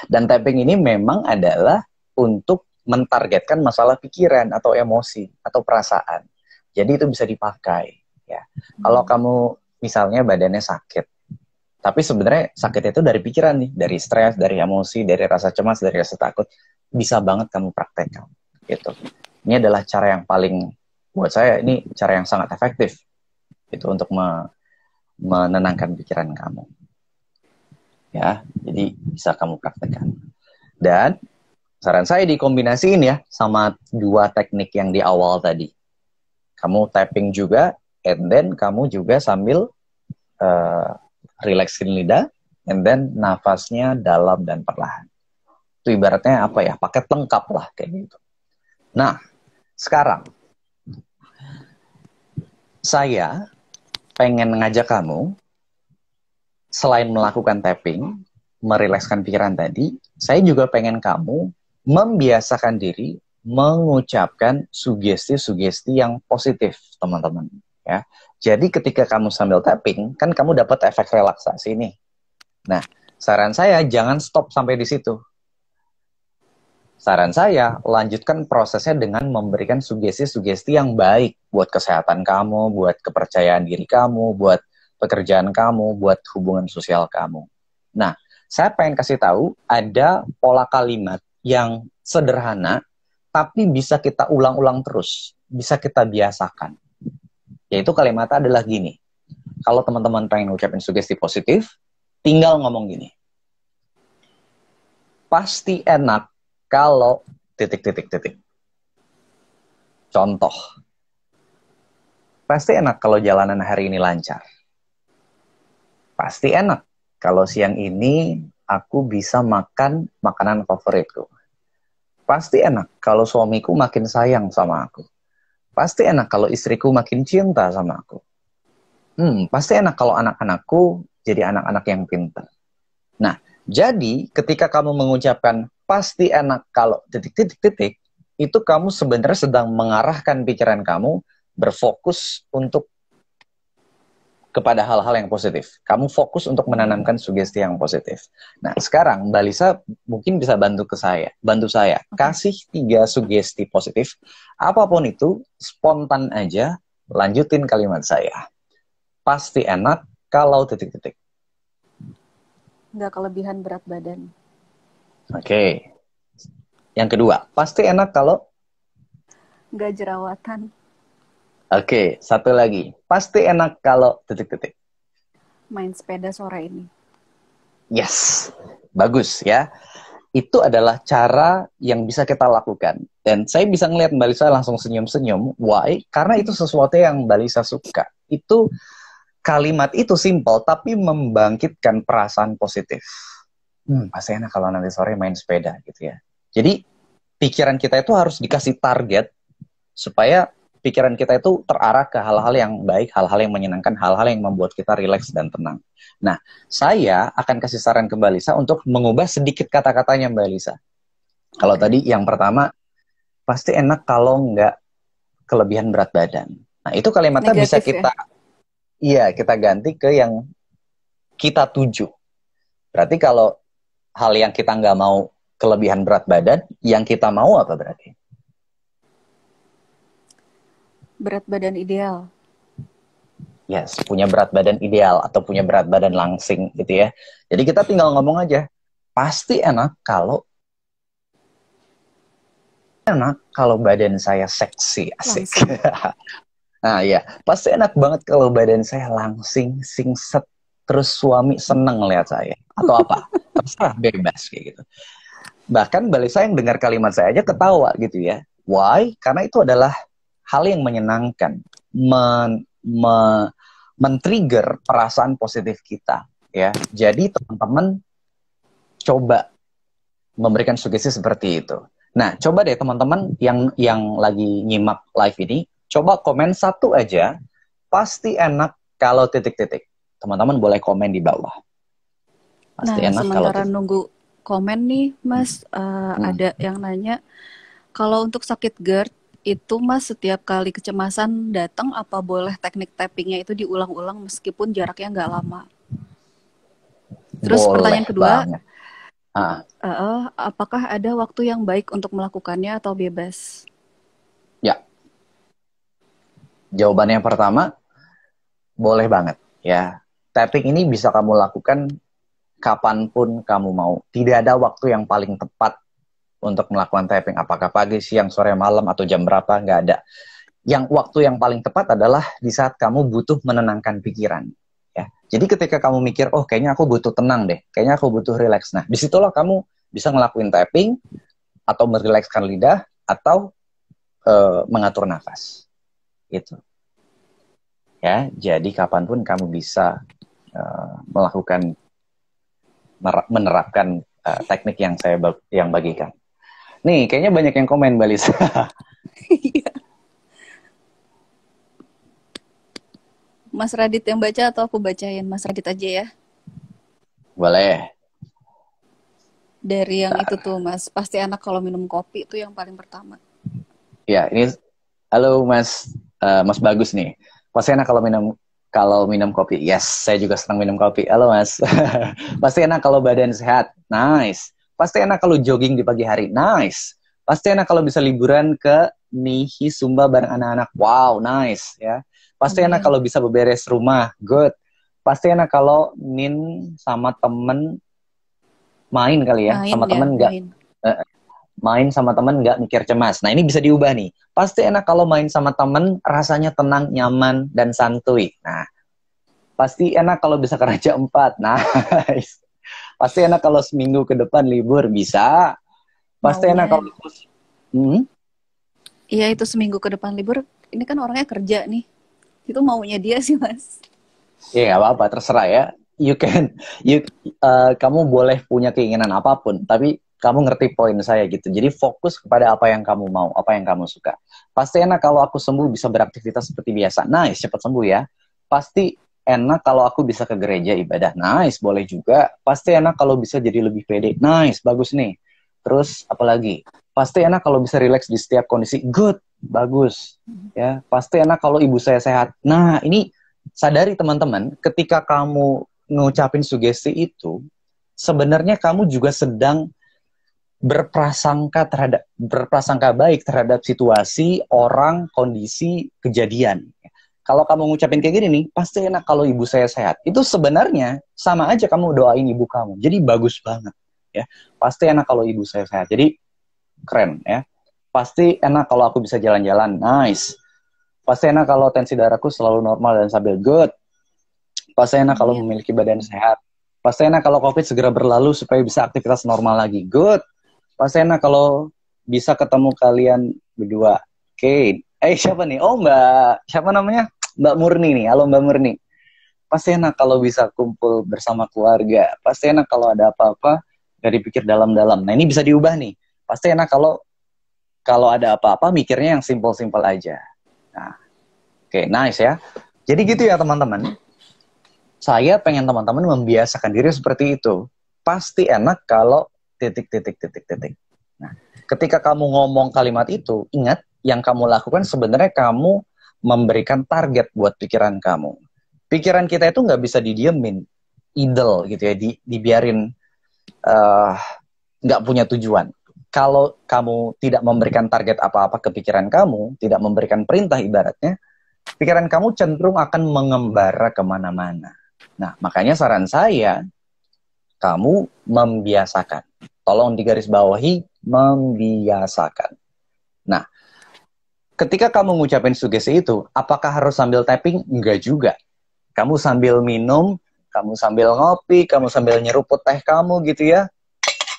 Speaker 1: dan tapping ini memang adalah untuk mentargetkan masalah pikiran atau emosi atau perasaan. Jadi itu bisa dipakai. Ya. Kalau kamu misalnya badannya sakit, tapi sebenarnya sakit itu dari pikiran nih, dari stres, dari emosi, dari rasa cemas, dari rasa takut, bisa banget kamu praktekkan. Gitu. Ini adalah cara yang paling, buat saya ini cara yang sangat efektif, itu untuk menenangkan pikiran kamu. Ya, jadi bisa kamu praktekkan. Dan saran saya dikombinasiin ya sama dua teknik yang di awal tadi. Kamu tapping juga, and then kamu juga sambil relaxin lidah, and then nafasnya dalam dan perlahan. Itu ibaratnya apa ya, paket lengkap lah kayak gitu. Nah, sekarang saya pengen ngajak kamu, selain melakukan tapping, merilekskan pikiran tadi, saya juga pengen kamu membiasakan diri mengucapkan sugesti-sugesti yang positif, teman-teman. Ya, jadi ketika kamu sambil tapping, kan kamu dapat efek relaksasi nih. Nah, saran saya jangan stop sampai di situ. Saran saya, lanjutkan prosesnya dengan memberikan sugesti-sugesti yang baik buat kesehatan kamu, buat kepercayaan diri kamu, buat pekerjaan kamu, buat hubungan sosial kamu. Nah, saya pengen kasih tahu ada pola kalimat yang sederhana, tapi bisa kita ulang-ulang terus, bisa kita biasakan. Yaitu kalimatnya adalah gini. Kalau teman-teman pengen ngucapin sugesti positif, tinggal ngomong gini. Pasti enak kalau titik-titik-titik. Contoh. Pasti enak kalau jalanan hari ini lancar. Pasti enak kalau siang ini aku bisa makan makanan favoritku. Pasti enak kalau suamiku makin sayang sama aku. Pasti enak kalau istriku makin cinta sama aku. Pasti enak kalau anak-anakku jadi anak-anak yang pintar. Nah, jadi ketika kamu mengucapkan pasti enak kalau titik-titik-titik, itu kamu sebenarnya sedang mengarahkan pikiran kamu berfokus untuk kepada hal-hal yang positif. Kamu fokus untuk menanamkan sugesti yang positif. Nah, sekarang Mbak Lisa mungkin bisa bantu saya. Kasih 3 sugesti positif. Apapun itu, spontan aja, lanjutin kalimat saya. Pasti enak kalau titik-titik.
Speaker 2: Nggak kelebihan berat badan.
Speaker 1: Oke. Yang kedua, pasti enak kalau
Speaker 2: nggak jerawatan.
Speaker 1: Oke, satu lagi. Pasti enak kalau titik-titik.
Speaker 2: Main sepeda sore ini.
Speaker 1: Yes, bagus ya. Itu adalah cara yang bisa kita lakukan. Dan saya bisa ngelihat Mbak Lisa langsung senyum-senyum. Why? Karena itu sesuatu yang Mbak Lisa suka. Itu kalimat itu simple, tapi membangkitkan perasaan positif. Pasti enak kalau nanti sore main sepeda gitu ya. Jadi, pikiran kita itu harus dikasih target supaya pikiran kita itu terarah ke hal-hal yang baik, hal-hal yang menyenangkan, hal-hal yang membuat kita rileks dan tenang. Nah, saya akan kasih saran ke Mbak Lisa untuk mengubah sedikit kata-katanya Mbak Lisa. Kalau tadi yang pertama, pasti enak kalau nggak kelebihan berat badan. Nah, itu kalimatnya negatif bisa kita, kita ganti ke yang kita tuju. Berarti kalau hal yang kita nggak mau kelebihan berat badan, yang kita mau apa berarti?
Speaker 2: Berat badan ideal.
Speaker 1: Yes, punya berat badan ideal atau punya berat badan langsing gitu ya. Jadi kita tinggal ngomong aja, pasti enak kalau badan saya seksi, asik. Nah ya, pasti enak banget kalau badan saya langsing, singset, terus suami seneng lihat saya. Atau apa, terserah, bebas kayak gitu. Bahkan Mbak Lisa yang dengar kalimat saya aja ketawa gitu ya. Why? Karena itu adalah hal yang menyenangkan, men-trigger perasaan positif kita, ya. Jadi teman-teman coba memberikan sugesti seperti itu. Nah, coba deh teman-teman yang lagi nyimak live ini, coba komen satu aja, pasti enak kalau titik-titik. Teman-teman boleh komen di bawah.
Speaker 2: Pasti enak kalau titik-titik. Nunggu komen nih, Mas, ada yang nanya, kalau untuk sakit GERD, itu Mas setiap kali kecemasan datang, apa boleh teknik tappingnya itu diulang-ulang meskipun jaraknya nggak lama? Terus boleh pertanyaan kedua, apakah ada waktu yang baik untuk melakukannya atau bebas?
Speaker 1: Ya, jawabannya yang pertama, boleh banget ya. Tapping ini bisa kamu lakukan kapanpun kamu mau. Tidak ada waktu yang paling tepat untuk melakukan tapping, apakah pagi, siang, sore, malam, atau jam berapa, nggak ada. Yang waktu yang paling tepat adalah di saat kamu butuh menenangkan pikiran. Ya. Jadi ketika kamu mikir, oh kayaknya aku butuh tenang deh, kayaknya aku butuh relax. Nah, disitulah kamu bisa ngelakuin tapping, atau merilekskan lidah, atau mengatur nafas. Gitu. Ya, jadi kapanpun kamu bisa menerapkan teknik yang saya bagikan. Nih, kayaknya banyak yang komen, Mbak Lisa.
Speaker 2: Mas Radit yang baca atau aku bacain? Mas Radit aja ya.
Speaker 1: Boleh.
Speaker 2: Dari yang itu tuh, Mas. Pasti enak kalau minum kopi, itu yang paling pertama.
Speaker 1: Ya, ini halo Mas Bagus nih. Pasti enak kalau minum kopi. Yes, saya juga senang minum kopi. Halo Mas. Pasti enak kalau badan sehat. Nice. Pasti enak kalau jogging di pagi hari. Nice. Pasti enak kalau bisa liburan ke Nihi Sumba bareng anak-anak. Wow, nice ya. Pasti enak kalau bisa beberes rumah. Good. Pasti enak kalau sama temen main kali ya. Sama temen enggak. Main sama temen nggak mikir cemas. Nah, ini bisa diubah nih. Pasti enak kalau main sama temen rasanya tenang, nyaman, dan santuy. Nah, pasti enak kalau bisa ke Raja 4. Nice. Pasti enak kalau seminggu ke depan libur. Bisa. Pasti enak kalau...
Speaker 2: Iya, itu seminggu ke depan libur. Ini kan orangnya kerja nih. Itu maunya dia sih, Mas.
Speaker 1: Ya nggak apa-apa, terserah ya. You can, kamu boleh punya keinginan apapun, tapi kamu ngerti poin saya gitu. Jadi fokus kepada apa yang kamu mau, apa yang kamu suka. Pasti enak kalau aku sembuh bisa beraktivitas seperti biasa. Nice, cepat sembuh ya. Pasti enak kalau aku bisa ke gereja ibadah. Nice, boleh juga. Pasti enak kalau bisa jadi lebih pede. Nice, bagus nih. Terus apalagi? Pasti enak kalau bisa relax di setiap kondisi. Good, bagus. Ya, pasti enak kalau ibu saya sehat. Nah, ini sadari teman-teman, ketika kamu ngucapin sugesti itu, sebenarnya kamu juga sedang berprasangka baik terhadap situasi, orang, kondisi, kejadian. Kalau kamu ngucapin kayak gini nih, pasti enak kalau ibu saya sehat. Itu sebenarnya sama aja kamu doain ibu kamu. Jadi bagus banget ya. Pasti enak kalau ibu saya sehat. Jadi keren ya. Pasti enak kalau aku bisa jalan-jalan. Nice. Pasti enak kalau tensi darahku selalu normal dan stabil. Good. Pasti enak kalau memiliki badan sehat. Pasti enak kalau COVID segera berlalu supaya bisa aktivitas normal lagi. Good. Pasti enak kalau bisa ketemu kalian berdua. Oke. Siapa nih? Oh, Mbak. Siapa namanya? Mbak Murni nih. Halo, Mbak Murni. Pasti enak kalau bisa kumpul bersama keluarga. Pasti enak kalau ada apa-apa gak dipikir dalam-dalam. Nah, ini bisa diubah nih. Pasti enak kalau ada apa-apa mikirnya yang simpel-simpel aja. Nah, oke, nice ya. Jadi gitu ya teman-teman. Saya pengen teman-teman membiasakan diri seperti itu. Pasti enak kalau titik. Nah, ketika kamu ngomong kalimat itu, ingat yang kamu lakukan sebenarnya kamu memberikan target buat pikiran kamu. Pikiran kita itu nggak bisa didiemin, idle gitu ya, dibiarin nggak punya tujuan. Kalau kamu tidak memberikan target apa-apa ke pikiran kamu, tidak memberikan perintah ibaratnya, pikiran kamu cenderung akan mengembara kemana-mana. Nah, makanya saran saya, kamu membiasakan. Tolong digarisbawahi, membiasakan. Nah, ketika kamu ngucapin sugesti itu, apakah harus sambil tapping? Enggak juga. Kamu sambil minum, kamu sambil ngopi, kamu sambil nyeruput teh kamu gitu ya.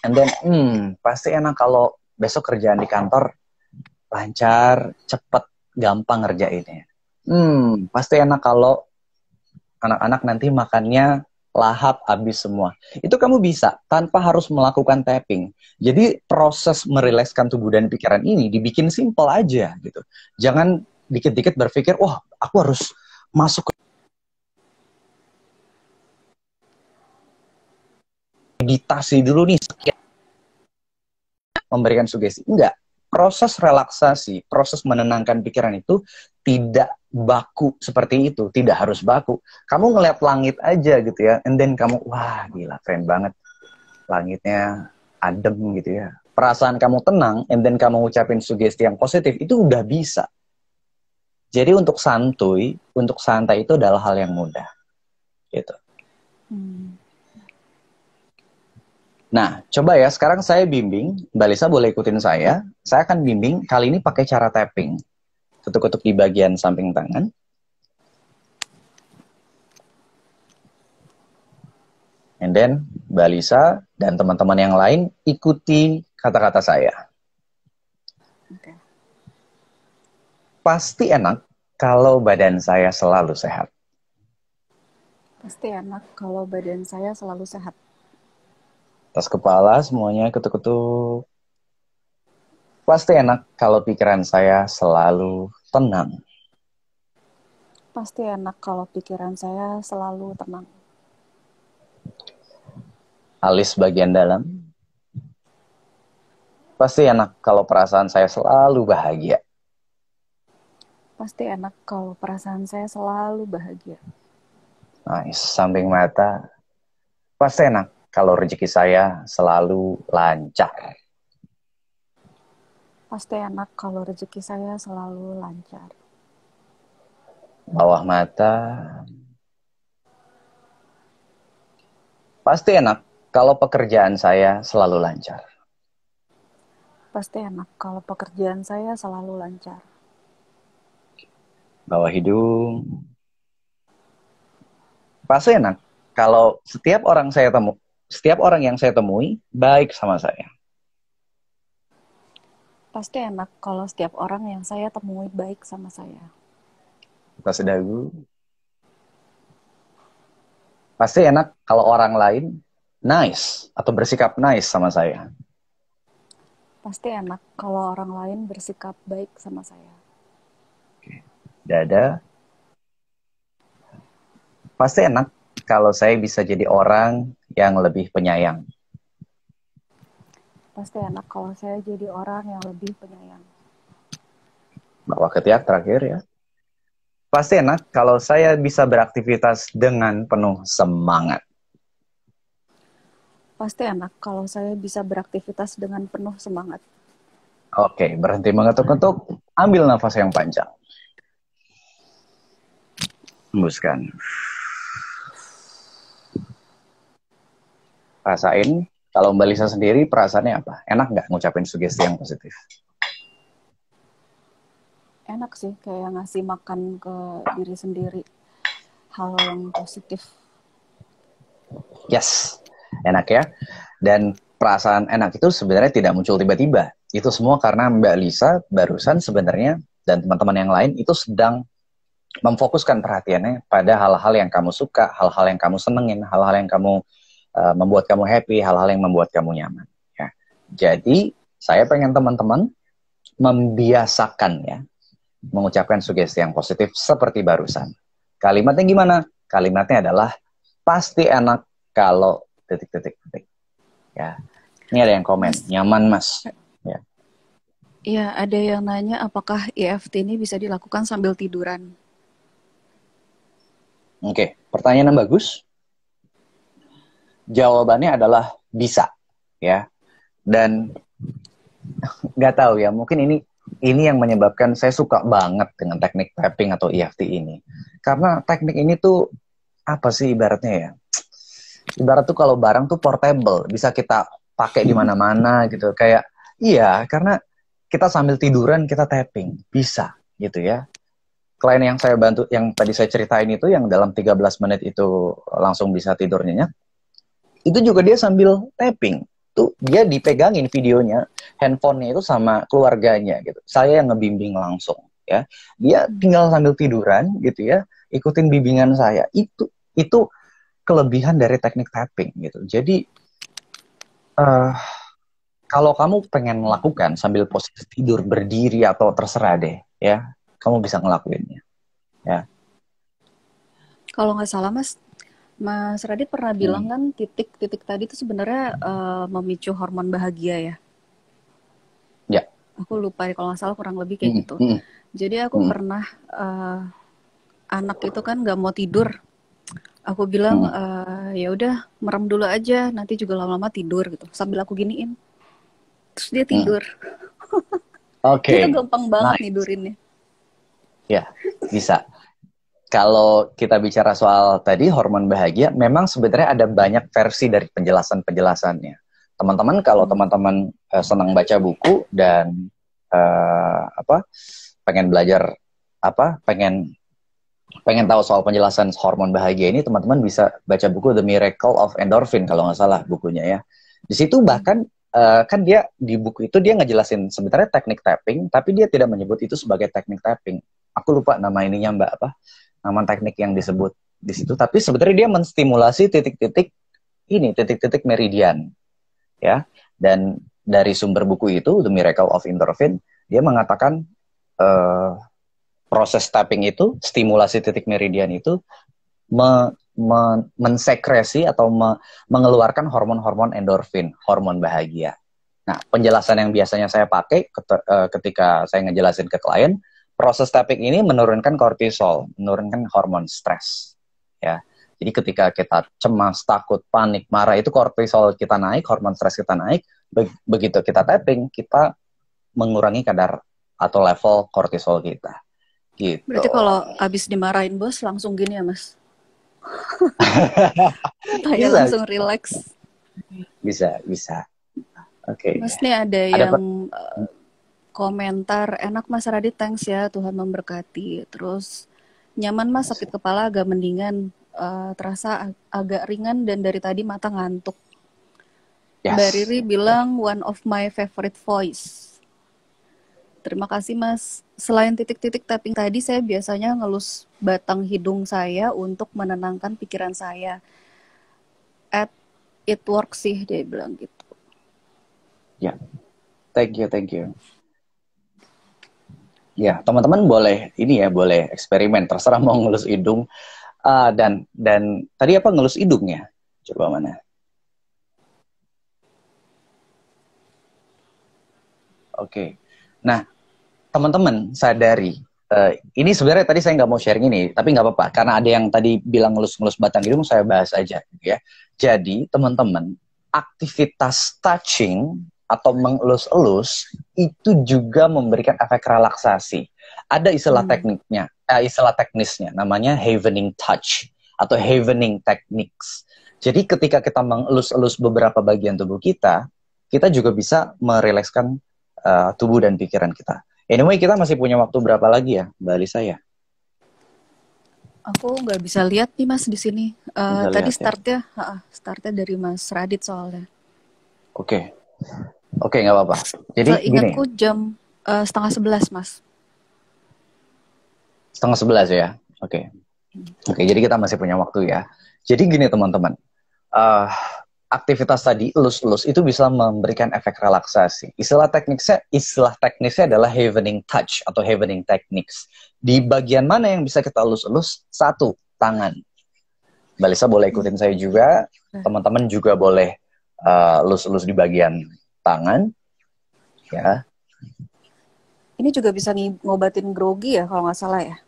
Speaker 1: And then, pasti enak kalau besok kerjaan di kantor lancar, cepet, gampang ngerjainnya. Pasti enak kalau anak-anak nanti makannya lahap habis semua. Itu kamu bisa tanpa harus melakukan tapping. Jadi proses merilekskan tubuh dan pikiran ini dibikin simpel aja gitu. Jangan dikit-dikit berpikir, wah aku harus masuk ke meditasi dulu nih, memberikan sugesti. Enggak. Proses relaksasi, proses menenangkan pikiran itu tidak baku seperti itu, tidak harus baku. Kamu ngeliat langit aja gitu ya, and then kamu, wah gila keren banget, langitnya adem gitu ya. Perasaan kamu tenang, and then kamu ngucapin sugesti yang positif, itu udah bisa. Jadi untuk santai itu adalah hal yang mudah, gitu. Nah, coba ya, sekarang saya bimbing, Mbak Lisa boleh ikutin saya. Saya akan bimbing, kali ini pakai cara tapping. Ketuk-ketuk di bagian samping tangan. And then, Mbak Lisa dan teman-teman yang lain ikuti kata-kata saya.
Speaker 2: Okay.
Speaker 1: Pasti enak kalau badan saya selalu sehat.
Speaker 2: Pasti enak kalau badan saya selalu sehat.
Speaker 1: Atas kepala semuanya ketuk-ketuk. Pasti enak kalau pikiran saya selalu tenang.
Speaker 2: Pasti enak kalau pikiran saya selalu tenang.
Speaker 1: Alis bagian dalam. Pasti enak kalau perasaan saya selalu bahagia.
Speaker 2: Pasti enak kalau perasaan saya selalu bahagia.
Speaker 1: Nice. Samping mata. Pasti enak kalau rezeki saya selalu lancar.
Speaker 2: Pasti enak kalau rezeki saya selalu lancar.
Speaker 1: Bawah mata. Pasti enak kalau pekerjaan saya selalu lancar.
Speaker 2: Pasti enak kalau pekerjaan saya selalu lancar.
Speaker 1: Bawah hidung. Pasti enak kalau setiap orang yang saya temui baik sama saya.
Speaker 2: Pasti enak kalau setiap orang yang saya temui baik sama saya.
Speaker 1: atas dagu. Pasti enak kalau orang lain nice atau bersikap nice sama saya.
Speaker 2: Pasti enak kalau orang lain bersikap baik sama saya.
Speaker 1: Dada. Pasti enak kalau saya bisa jadi orang yang lebih penyayang.
Speaker 2: Pasti enak kalau saya jadi orang yang lebih penyayang.
Speaker 1: Bawah ketiak terakhir ya. Pasti enak kalau saya bisa beraktivitas dengan penuh semangat.
Speaker 2: Pasti enak kalau saya bisa beraktivitas dengan penuh semangat.
Speaker 1: Oke, berhenti mengetuk-ketuk. Ambil nafas yang panjang. Hembuskan. Rasain. Kalau Mbak Lisa sendiri, perasaannya apa? Enak nggak ngucapin sugesti yang positif?
Speaker 2: Enak sih, kayak ngasih makan ke diri sendiri. Hal yang positif.
Speaker 1: Yes, enak ya. Dan perasaan enak itu sebenarnya tidak muncul tiba-tiba. Itu semua karena Mbak Lisa barusan sebenarnya dan teman-teman yang lain itu sedang memfokuskan perhatiannya pada hal-hal yang kamu suka, hal-hal yang kamu senengin, hal-hal yang kamu membuat kamu happy, hal-hal yang membuat kamu nyaman. Ya. Jadi saya pengen teman-teman membiasakan ya mengucapkan sugesti yang positif seperti barusan. Kalimatnya gimana? Kalimatnya adalah pasti enak kalau titik-titik-titik. Ya. Ini ada yang komen, nyaman mas. Ya.
Speaker 2: Iya, ada yang nanya apakah EFT ini bisa dilakukan sambil tiduran?
Speaker 1: Oke, pertanyaan yang bagus. Jawabannya adalah bisa, ya. Dan nggak tahu ya, mungkin ini yang menyebabkan saya suka banget dengan teknik tapping atau EFT ini. Karena teknik ini tuh apa sih ibaratnya ya? Ibarat tuh kalau barang tuh portable, bisa kita pakai di mana-mana gitu. Kayak iya, karena kita sambil tiduran kita tapping, bisa gitu ya. Klien yang saya bantu, yang tadi saya ceritain itu, yang dalam 13 menit itu langsung bisa tidur nyenyak, itu juga dia sambil tapping. Tuh dia dipegangin videonya, handphonenya itu sama keluarganya gitu. Saya yang ngebimbing langsung ya. Dia tinggal sambil tiduran gitu ya, ikutin bimbingan saya. Itu kelebihan dari teknik tapping gitu. Jadi kalau kamu pengen melakukan sambil posisi tidur, berdiri atau terserah deh ya, kamu bisa ngelakuinnya ya.
Speaker 2: Kalau nggak salah Mas Radit pernah bilang kan titik-titik tadi itu sebenarnya memicu hormon bahagia ya.
Speaker 1: Ya.
Speaker 2: Aku lupa kalau nggak salah kurang lebih kayak gitu. Jadi aku pernah anak itu kan nggak mau tidur. Aku bilang ya udah merem dulu aja, nanti juga lama-lama tidur gitu. Sambil aku giniin, terus dia tidur.
Speaker 1: Oke.
Speaker 2: Dia tuh gampang banget nidurinnya.
Speaker 1: Ya, bisa. Kalau kita bicara soal tadi hormon bahagia, memang sebenarnya ada banyak versi dari penjelasan-penjelasannya. Teman-teman, kalau teman-teman senang baca buku dan pengen belajar pengen tahu soal penjelasan hormon bahagia ini, teman-teman bisa baca buku The Miracle of Endorphin kalau nggak salah bukunya ya. Di situ bahkan kan dia di buku itu dia ngejelasin sebenarnya teknik tapping, tapi dia tidak menyebut itu sebagai teknik tapping. Aku lupa nama ininya Mbak apa, nama teknik yang disebut di situ. Tapi sebenarnya dia menstimulasi titik-titik meridian, ya. Dan dari sumber buku itu The Miracle of Endorphin, dia mengatakan proses tapping itu, stimulasi titik meridian itu mensekresi atau mengeluarkan hormon-hormon endorfin, hormon bahagia. Nah, penjelasan yang biasanya saya pakai ketika saya ngejelasin ke klien, proses tapping ini menurunkan kortisol, menurunkan hormon stres. Ya, jadi ketika kita cemas, takut, panik, marah, itu kortisol kita naik, hormon stres kita naik. Begitu kita tapping, kita mengurangi kadar atau level kortisol kita. Gitu.
Speaker 2: Berarti kalau abis dimarahin bos langsung gini ya mas? Kayak langsung relax.
Speaker 1: Bisa. Oke.
Speaker 2: Mas nih ada yang komentar, enak Mas Radit, thanks ya, Tuhan memberkati. Terus nyaman Mas, sakit kepala agak mendingan, terasa agak ringan dan dari tadi mata ngantuk. Mbak Riri bilang one of my favorite voice. Terima kasih Mas. Selain titik-titik tapping tadi, saya biasanya ngelus batang hidung saya untuk menenangkan pikiran saya. It works sih, dia bilang gitu.
Speaker 1: Ya, thank you. Ya, teman-teman boleh boleh eksperimen, terserah mau ngelus hidung. Dan tadi apa, ngelus hidungnya? Coba mana? Oke. Nah, teman-teman sadari, ini sebenarnya tadi saya nggak mau sharing ini, tapi nggak apa-apa, karena ada yang tadi bilang ngelus-ngelus batang hidung, saya bahas aja, ya. Jadi, teman-teman, aktivitas touching atau mengelus-elus itu juga memberikan efek relaksasi. Ada istilah teknisnya, namanya havening touch atau havening techniques. Jadi, ketika kita mengelus-elus beberapa bagian tubuh kita juga bisa merilekskan tubuh dan pikiran kita. Anyway, kita masih punya waktu berapa lagi ya, Mbak Alisa ya?
Speaker 2: Aku nggak bisa lihat nih Mas di sini. Tadi startnya dari Mas Radit soalnya.
Speaker 1: Oke, nggak apa-apa. Jadi
Speaker 2: ingatku jam 10:30 Mas.
Speaker 1: 10:30 ya. Oke, jadi kita masih punya waktu ya. Jadi gini teman-teman, aktivitas tadi elus-elus itu bisa memberikan efek relaksasi. Istilah teknisnya adalah havening touch atau havening techniques. Di bagian mana yang bisa kita elus-elus? Satu, tangan. Mbak Lisa boleh ikutin saya juga. Teman-teman juga boleh elus-elus di bagian tangan. Ya.
Speaker 2: Ini juga bisa ngobatin grogi ya kalau nggak salah ya.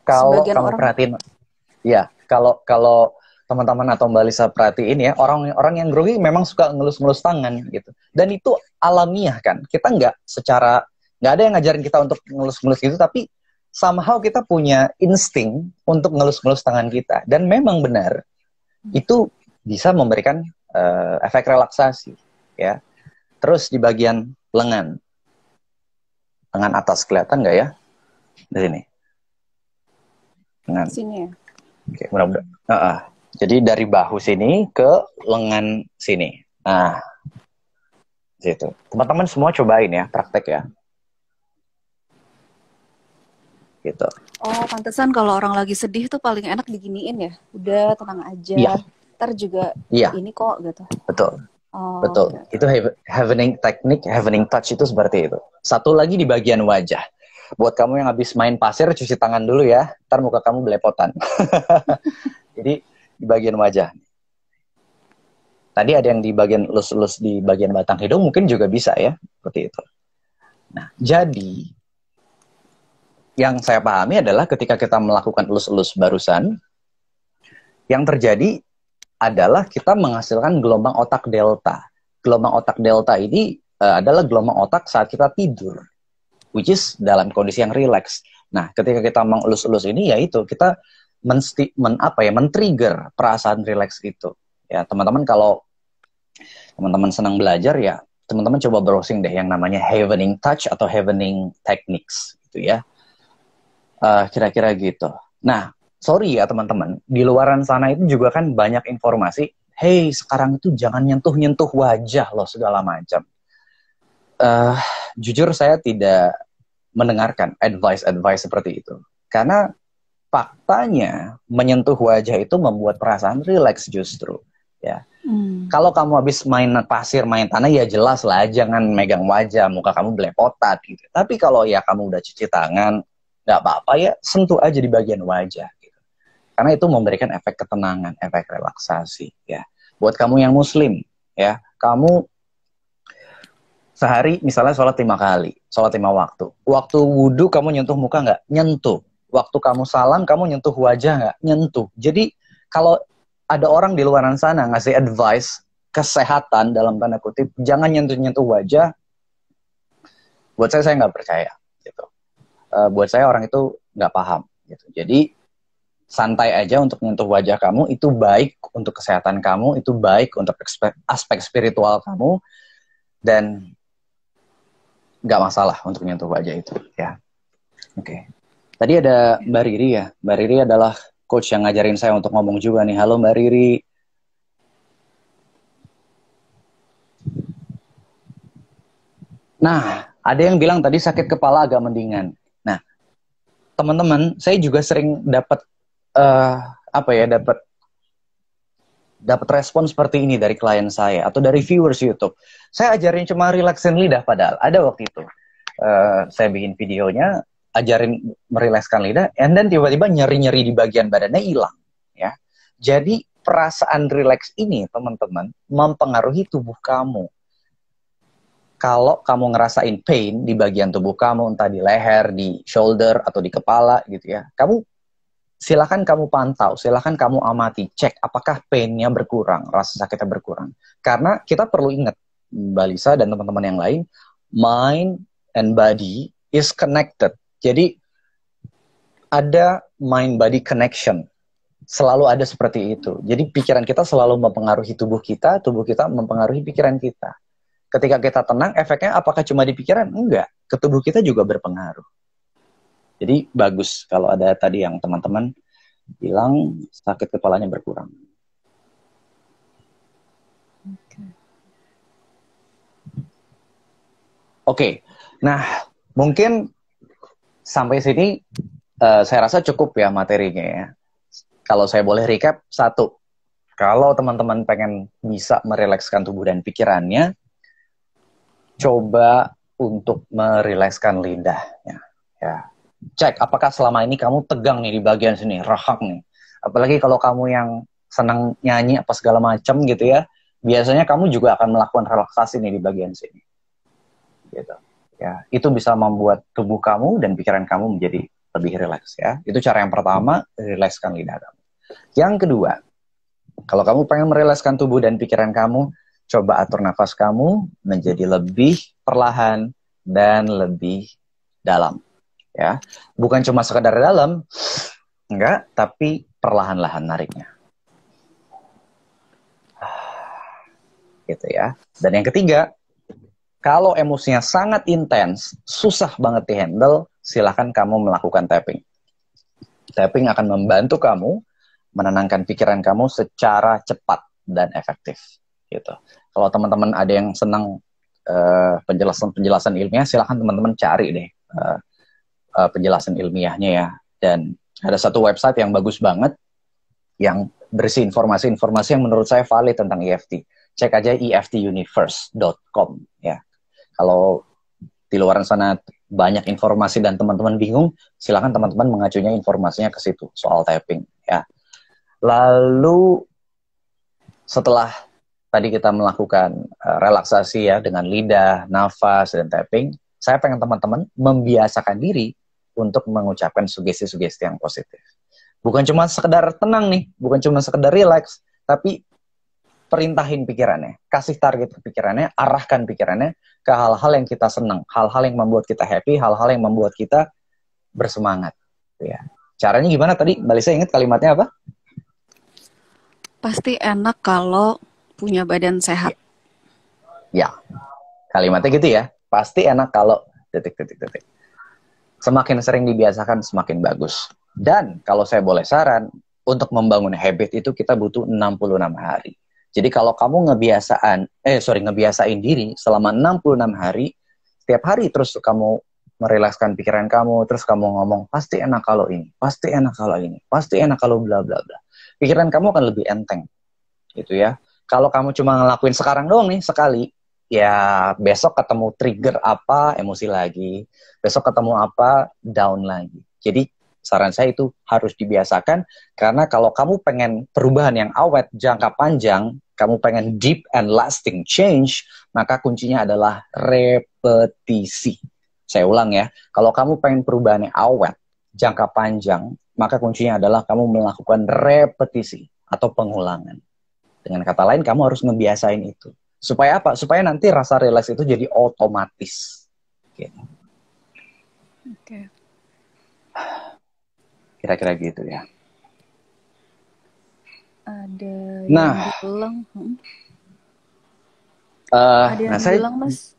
Speaker 1: Kalau kamu perhatiin, ya kalau teman-teman atau Mbak Lisa perhatiin ya, orang yang grogi memang suka ngelus-ngelus tangan gitu. Dan itu alamiah kan. Kita nggak ada yang ngajarin kita untuk ngelus-ngelus gitu, tapi somehow kita punya insting untuk ngelus-ngelus tangan kita. Dan memang benar, itu bisa memberikan efek relaksasi ya. Terus di bagian lengan atas kelihatan nggak ya? Di sini. Lengan.
Speaker 2: Sini ya.
Speaker 1: Oke, mudah-mudahan. Jadi dari bahu sini ke lengan sini. Nah, gitu. Teman-teman semua cobain ya, praktek ya. Gitu.
Speaker 2: Oh, pantesan kalau orang lagi sedih tuh paling enak diginiin ya. Udah tenang aja. Iya. Ntar juga ini kok gitu.
Speaker 1: Betul. Betul. Okay. Itu havening technique, havening touch itu seperti itu. Satu lagi di bagian wajah. Buat kamu yang habis main pasir, cuci tangan dulu ya. Ntar muka kamu belepotan. Jadi di bagian wajah. Tadi ada yang di bagian elus-elus di bagian batang hidung, mungkin juga bisa ya. Seperti itu. Nah, jadi yang saya pahami adalah ketika kita melakukan elus-elus barusan, yang terjadi adalah kita menghasilkan gelombang otak delta. Gelombang otak delta ini adalah gelombang otak saat kita tidur, which is dalam kondisi yang rileks. Nah, ketika kita mengelus-elus ini, yaitu kita men-trigger perasaan rileks itu. Ya, teman-teman kalau teman-teman senang belajar ya, teman-teman coba browsing deh yang namanya havening touch atau havening techniques gitu ya. Kira-kira gitu. Nah, sorry ya teman-teman, di luaran sana itu juga kan banyak informasi, hey sekarang itu jangan nyentuh-nyentuh wajah loh segala macam. Jujur saya tidak mendengarkan advice seperti itu. Karena faktanya menyentuh wajah itu membuat perasaan rileks justru. Ya. Kalau kamu habis main pasir, main tanah ya jelas lah jangan megang wajah, muka kamu belepotan gitu. Tapi kalau ya kamu udah cuci tangan, nggak apa-apa ya sentuh aja di bagian wajah. Karena itu memberikan efek ketenangan, efek relaksasi ya. Buat kamu yang muslim ya, kamu sehari misalnya sholat 5 kali, sholat 5 waktu. Waktu wudhu kamu nyentuh muka nggak? Nyentuh. Waktu kamu salam kamu nyentuh wajah nggak? Nyentuh. Jadi kalau ada orang di luar sana ngasih advice kesehatan dalam tanda kutip, jangan nyentuh-nyentuh wajah. Buat saya nggak percaya. Gitu. Buat saya orang itu nggak paham. Gitu. Jadi santai aja untuk nyentuh wajah kamu, itu baik untuk kesehatan kamu, itu baik untuk aspek spiritual kamu, dan nggak masalah untuk nyentuh wajah itu, ya. Oke. Tadi ada Mbak Riri ya, Mbak Riri adalah coach yang ngajarin saya untuk ngomong juga nih. Halo Mbak Riri. Nah, Ada yang bilang tadi sakit kepala agak mendingan. Nah, teman-teman, saya juga sering dapat dapat respon seperti ini dari klien saya atau dari viewers YouTube. Saya ajarin cuma relaksin lidah, padahal ada waktu itu saya bikin videonya ajarin merilekskan lidah, and then tiba-tiba nyeri-nyeri di bagian badannya hilang, ya. Jadi perasaan rileks ini, teman-teman, mempengaruhi tubuh kamu. Kalau kamu ngerasain pain di bagian tubuh kamu, entah di leher, di shoulder, atau di kepala gitu ya, silakan kamu pantau, silakan kamu amati, cek apakah pain-nya berkurang, rasa sakitnya berkurang. Karena kita perlu ingat, Mbak Lisa dan teman-teman yang lain, mind and body is connected. Jadi ada mind-body connection. Selalu ada seperti itu. Jadi pikiran kita selalu mempengaruhi tubuh kita mempengaruhi pikiran kita. Ketika kita tenang, efeknya apakah cuma di pikiran? Enggak. Ke tubuh kita juga berpengaruh. Jadi bagus kalau ada tadi yang teman-teman bilang sakit kepalanya berkurang. Oke. Nah, mungkin sampai sini saya rasa cukup ya materinya ya. Kalau saya boleh recap, 1. Kalau teman-teman pengen bisa merilekskan tubuh dan pikirannya, coba untuk merilekskan lidah. Ya. Cek apakah selama ini kamu tegang nih di bagian sini, rahak nih. Apalagi kalau kamu yang senang nyanyi apa segala macam gitu ya, biasanya kamu juga akan melakukan relaksasi nih di bagian sini. Gitu. Ya, itu bisa membuat tubuh kamu dan pikiran kamu menjadi lebih rileks ya. Itu cara yang pertama, rilekskan lidah kamu. Yang kedua, kalau kamu pengen merilekskan tubuh dan pikiran kamu, coba atur nafas kamu menjadi lebih perlahan dan lebih dalam. Ya, bukan cuma sekedar dalam, enggak, tapi perlahan-lahan nariknya. Gitu ya. Dan yang ketiga, kalau emosinya sangat intens, susah banget dihandle, silakan kamu melakukan tapping. Tapping akan membantu kamu menenangkan pikiran kamu secara cepat dan efektif. Gitu. Kalau teman-teman ada yang senang penjelasan ilmiah, silakan teman-teman cari deh penjelasan ilmiahnya ya. Dan ada satu website yang bagus banget yang berisi informasi-informasi yang menurut saya valid tentang EFT. Cek aja eftuniverse.com ya. Kalau di luar sana banyak informasi dan teman-teman bingung, silakan teman-teman mengacunya informasinya ke situ soal tapping ya. Lalu setelah tadi kita melakukan relaksasi ya dengan lidah, nafas, dan tapping, saya pengen teman-teman membiasakan diri untuk mengucapkan sugesti-sugesti yang positif. Bukan cuma sekedar tenang nih, bukan cuma sekedar relax, tapi perintahin pikirannya, kasih target ke pikirannya, arahkan pikirannya ke hal-hal yang kita senang, hal-hal yang membuat kita happy, hal-hal yang membuat kita bersemangat. Ya. Caranya gimana tadi? Mbak Lisa ingat kalimatnya apa?
Speaker 2: Pasti enak kalau punya badan sehat.
Speaker 1: Ya, kalimatnya gitu ya. Pasti enak kalau titik. Semakin sering dibiasakan, semakin bagus. Dan kalau saya boleh saran, untuk membangun habit itu kita butuh 66 hari. Jadi kalau kamu ngebiasain diri selama 66 hari, setiap hari terus kamu merilekskan pikiran kamu, terus kamu ngomong, pasti enak kalau ini, pasti enak kalau ini, pasti enak kalau bla bla bla. Pikiran kamu akan lebih enteng, gitu ya. Kalau kamu cuma ngelakuin sekarang doang nih, sekali, ya besok ketemu trigger apa, emosi lagi. Besok ketemu apa, down lagi. Jadi saran saya itu harus dibiasakan, karena kalau kamu pengen perubahan yang awet, jangka panjang, kamu pengen deep and lasting change, maka kuncinya adalah repetisi. Saya ulang ya, kalau kamu pengen perubahan yang awet, jangka panjang, maka kuncinya adalah kamu melakukan repetisi atau pengulangan. Dengan kata lain, kamu harus ngebiasain itu. Supaya apa? Supaya nanti rasa relax itu jadi otomatis. Gitu.
Speaker 2: Oke.
Speaker 1: Kira-kira gitu ya.
Speaker 2: Ada yang bilang, ada yang bilang, Mas,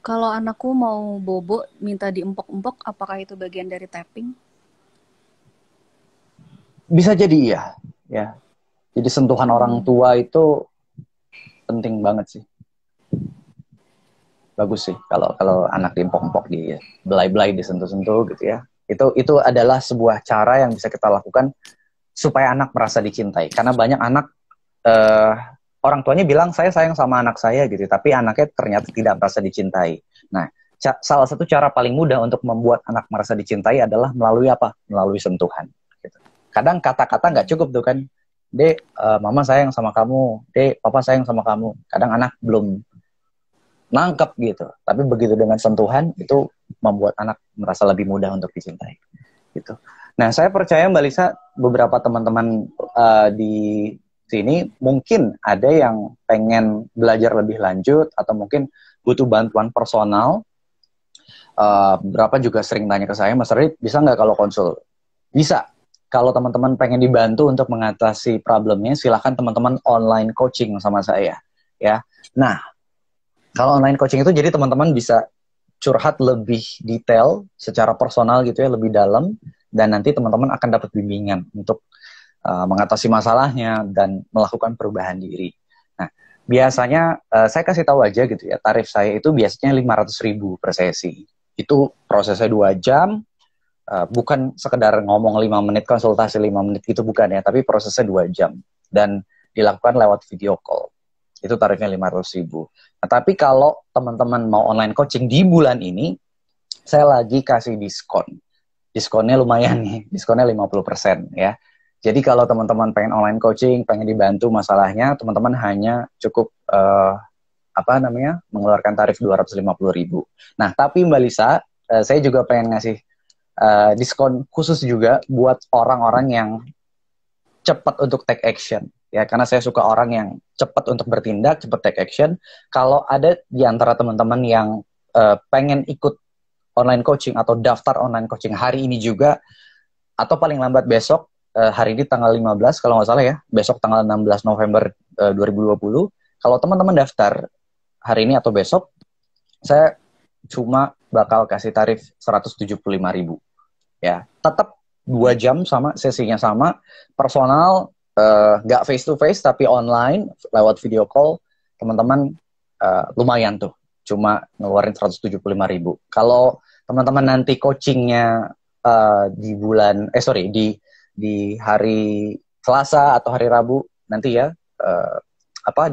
Speaker 2: kalau anakku mau bobo minta diempok-empok, apakah itu bagian dari tapping?
Speaker 1: Bisa jadi iya, ya. Jadi sentuhan orang tua itu penting banget sih. bagus sih kalau kalau anak diempok-empok, di belai-belai, disentuh-sentuh gitu ya. Itu adalah sebuah cara yang bisa kita lakukan supaya anak merasa dicintai. Karena banyak anak eh, orang tuanya bilang saya sayang sama anak saya gitu, tapi anaknya ternyata tidak merasa dicintai. Nah, salah satu cara paling mudah untuk membuat anak merasa dicintai adalah melalui apa? Melalui sentuhan. Gitu. Kadang kata-kata nggak cukup tuh kan, Dek, mama sayang sama kamu, Dek, papa sayang sama kamu. Kadang anak belum nangkep gitu, tapi begitu dengan sentuhan itu membuat anak merasa lebih mudah untuk dicintai. Gitu. Nah, saya percaya Mbak Lisa, beberapa teman-teman di sini mungkin ada yang pengen belajar lebih lanjut atau mungkin butuh bantuan personal. Beberapa juga sering tanya ke saya, Mas Radit, bisa nggak kalau konsul? Bisa. Kalau teman-teman pengen dibantu untuk mengatasi problemnya, silahkan teman-teman online coaching sama saya. Ya. Nah, kalau online coaching itu jadi teman-teman bisa curhat lebih detail, secara personal gitu ya, lebih dalam, dan nanti teman-teman akan dapat bimbingan untuk mengatasi masalahnya dan melakukan perubahan diri. Nah, biasanya saya kasih tahu aja gitu ya, tarif saya itu biasanya 500.000 per sesi. Itu prosesnya 2 jam, bukan sekedar ngomong 5 menit, konsultasi 5 menit gitu, bukan ya, tapi prosesnya 2 jam dan dilakukan lewat video call. Itu tarifnya 500.000. Nah, tapi kalau teman-teman mau online coaching di bulan ini, saya lagi kasih diskon. Diskonnya lumayan nih, diskonnya 50% ya. Jadi kalau teman-teman pengen online coaching, pengen dibantu masalahnya, teman-teman hanya cukup mengeluarkan tarif 250.000. Nah, tapi Mbak Lisa, saya juga pengen ngasih diskon khusus juga buat orang-orang yang cepat untuk take action. Ya, karena saya suka orang yang cepat untuk bertindak, cepat take action. Kalau ada di antara teman-teman yang pengen ikut online coaching atau daftar online coaching hari ini juga, atau paling lambat besok, hari ini tanggal 15 kalau nggak salah ya, besok tanggal 16 November 2020, kalau teman-teman daftar hari ini atau besok, saya cuma bakal kasih tarif 175.000. Ya, tetap 2 jam sama, sesinya sama, personal, nggak face to face tapi online lewat video call, teman-teman lumayan tuh, cuma ngeluarin 175.000. Kalau teman-teman nanti coachingnya di hari Selasa atau hari Rabu nanti ya,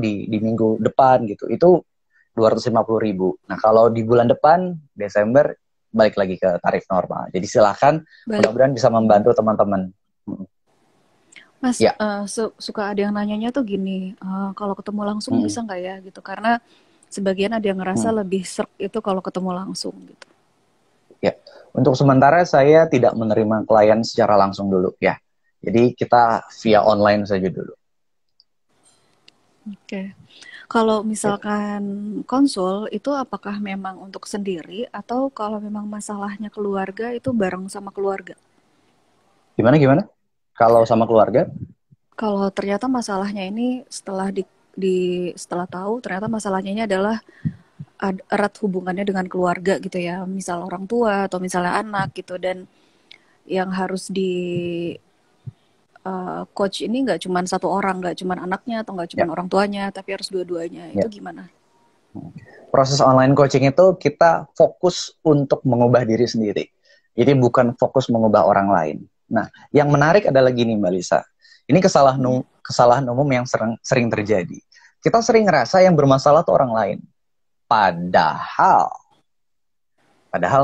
Speaker 1: di minggu depan gitu, itu 250.000. Nah, kalau di bulan depan Desember balik lagi ke tarif normal. Jadi silahkan, mudah-mudahan bisa membantu teman-teman.
Speaker 2: Mas, ya. Suka ada yang nanyanya tuh gini, kalau ketemu langsung bisa nggak ya gitu? Karena sebagian ada yang ngerasa lebih serk itu kalau ketemu langsung gitu.
Speaker 1: Ya, untuk sementara saya tidak menerima klien secara langsung dulu ya. Jadi kita via online saja dulu.
Speaker 2: Oke. Kalau misalkan konsul itu apakah memang untuk sendiri atau kalau memang masalahnya keluarga itu bareng sama keluarga?
Speaker 1: Gimana? Kalau sama keluarga?
Speaker 2: Kalau ternyata masalahnya ini setelah tahu ternyata masalahnya ini adalah erat hubungannya dengan keluarga gitu ya, misal orang tua atau misalnya anak gitu, dan yang harus di coach ini nggak cuma satu orang, nggak cuma anaknya atau nggak cuma orang tuanya, tapi harus dua-duanya. Itu gimana?
Speaker 1: Proses online coaching itu kita fokus untuk mengubah diri sendiri. Jadi bukan fokus mengubah orang lain. Nah, yang menarik adalah gini Mbak Lisa. Ini kesalahan umum yang sering terjadi. Kita sering ngerasa yang bermasalah tuh orang lain. Padahal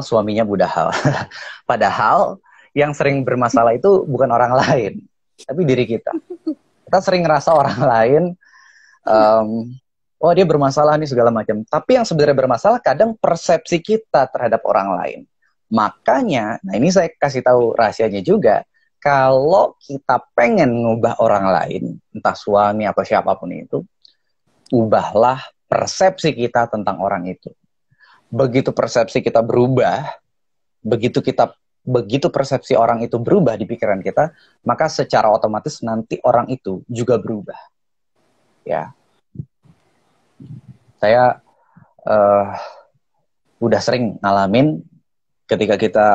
Speaker 1: suaminya budahal. Padahal yang sering bermasalah itu bukan orang lain, tapi diri kita. Kita sering ngerasa orang lain, oh dia bermasalah nih segala macam. Tapi yang sebenarnya bermasalah kadang persepsi kita terhadap orang lain. Makanya, nah ini saya kasih tahu rahasianya juga. Kalau kita pengen ngubah orang lain, entah suami atau siapapun itu, ubahlah persepsi kita tentang orang itu. Begitu persepsi kita berubah, begitu persepsi orang itu berubah di pikiran kita, maka secara otomatis nanti orang itu juga berubah. Ya, saya udah sering ngalamin ketika kita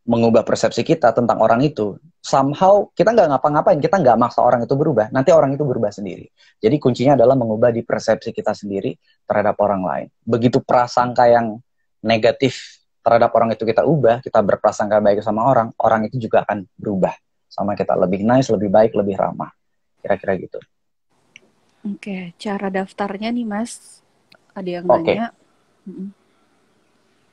Speaker 1: mengubah persepsi kita tentang orang itu, somehow kita nggak ngapa-ngapain, kita nggak maksa orang itu berubah, nanti orang itu berubah sendiri. Jadi kuncinya adalah mengubah di persepsi kita sendiri terhadap orang lain. Begitu prasangka yang negatif terhadap orang itu kita ubah, kita berprasangka baik sama orang, orang itu juga akan berubah sama kita, lebih nice, lebih baik, lebih ramah. Kira-kira gitu.
Speaker 2: Oke, cara daftarnya nih Mas, ada yang nanya.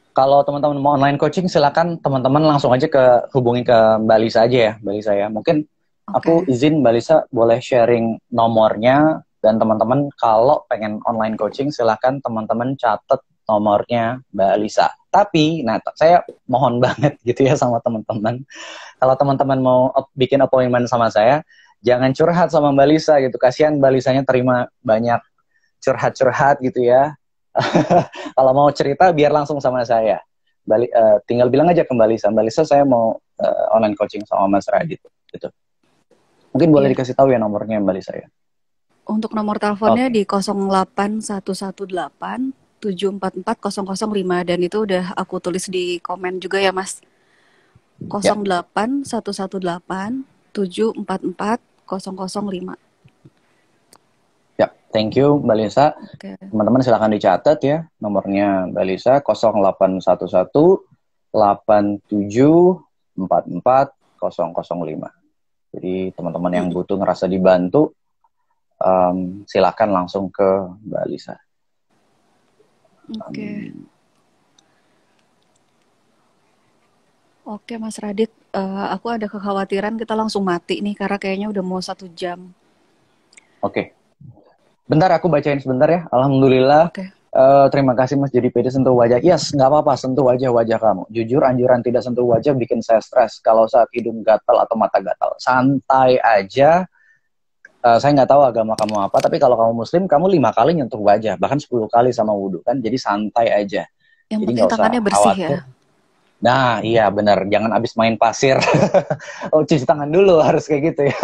Speaker 1: Kalau teman-teman mau online coaching, silakan teman-teman langsung aja hubungi ke Mbak Lisa aja ya, Mbak Lisa ya. Mungkin aku izin Mbak Lisa boleh sharing nomornya, dan teman-teman kalau pengen online coaching, silakan teman-teman catat nomornya Mbak Lisa. Tapi, saya mohon banget gitu ya sama teman-teman, kalau teman-teman mau bikin appointment sama saya, jangan curhat sama Mbak Lisa gitu. Kasihan Mbak Lisanya terima banyak curhat-curhat gitu ya. Kalau mau cerita biar langsung sama saya. Tinggal bilang aja ke Mbak Lisa saya mau online coaching sama Mas Radit gitu. Mungkin boleh dikasih tahu ya nomornya Mbak Lisa ya.
Speaker 2: Untuk nomor teleponnya di 08118 744 005, dan itu udah aku tulis di komen juga ya Mas. 08118 744 005.
Speaker 1: Ya, thank you Mbak Lisa. Teman-teman silakan dicatat ya nomornya Mbak Lisa 0811 8744 005. Jadi teman-teman yang butuh ngerasa dibantu, silakan langsung ke Mbak Lisa.
Speaker 2: Oke Mas Radit, aku ada kekhawatiran kita langsung mati nih karena kayaknya udah mau 1 jam.
Speaker 1: Oke. Bentar aku bacain sebentar ya. Alhamdulillah. Terima kasih Mas jadi pede sentuh wajah. Yes, nggak apa-apa sentuh wajah kamu. Jujur anjuran tidak sentuh wajah bikin saya stres. Kalau saat hidung gatal atau mata gatal, santai aja. Saya nggak tahu agama kamu apa, tapi kalau kamu Muslim, kamu 5 kali nyentuh wajah, bahkan 10 kali sama wudhu kan. Jadi santai aja.
Speaker 2: Yang
Speaker 1: jadi
Speaker 2: penting tangannya bersih khawatir. Ya.
Speaker 1: Nah, iya benar. Jangan abis main pasir. Cuci tangan dulu harus kayak gitu ya.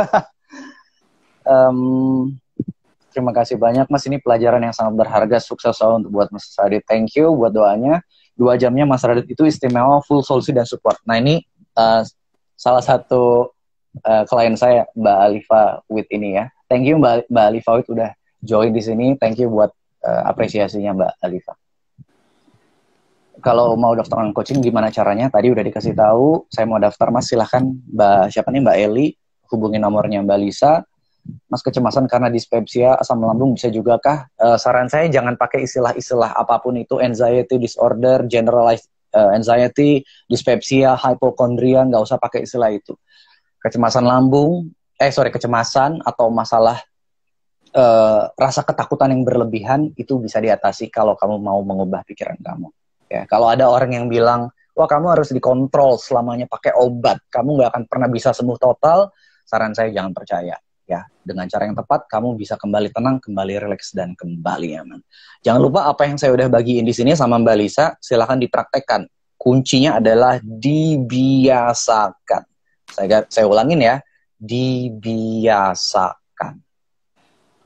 Speaker 1: Terima kasih banyak Mas, ini pelajaran yang sangat berharga, sukses selalu untuk buat Mas Radit. Thank you buat doanya. 2 jamnya Mas Radit itu istimewa, full solusi dan support. Nah ini salah satu klien saya Mbak Alifa Wit ini ya. Thank you Mbak Alifa Wit udah join di sini. Thank you buat apresiasinya Mbak Alifa. Kalau mau daftar coaching gimana caranya? Tadi udah dikasih tahu. Saya mau daftar Mas, silahkan Mbak Eli, hubungi nomornya Mbak Lisa. Mas kecemasan karena dispepsia, asam lambung bisa juga kah? Saran saya jangan pakai istilah-istilah apapun itu, anxiety disorder, generalized anxiety, dispepsia, hypochondria, nggak usah pakai istilah itu. Kecemasan kecemasan atau masalah rasa ketakutan yang berlebihan itu bisa diatasi kalau kamu mau mengubah pikiran kamu. Ya, kalau ada orang yang bilang, wah kamu harus dikontrol selamanya pakai obat, kamu nggak akan pernah bisa sembuh total, saran saya jangan percaya. Ya, dengan cara yang tepat kamu bisa kembali tenang, kembali rileks dan kembali nyaman. Jangan lupa apa yang saya udah bagiin di sini sama Mbak Lisa, silakan dipraktekkan. Kuncinya adalah dibiasakan. Saya ulangin ya, dibiasakan.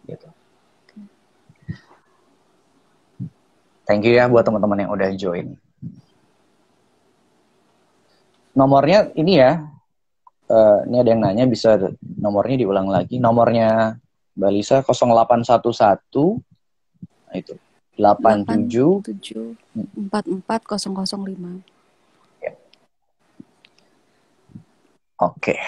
Speaker 1: Gitu. Thank you ya buat teman-teman yang udah join. Nomornya ini ya. Ini ada yang nanya, bisa nomornya diulang lagi. Nomornya Mbak Lisa 0811 itu 87
Speaker 2: 44 005.
Speaker 1: Ya. Oke.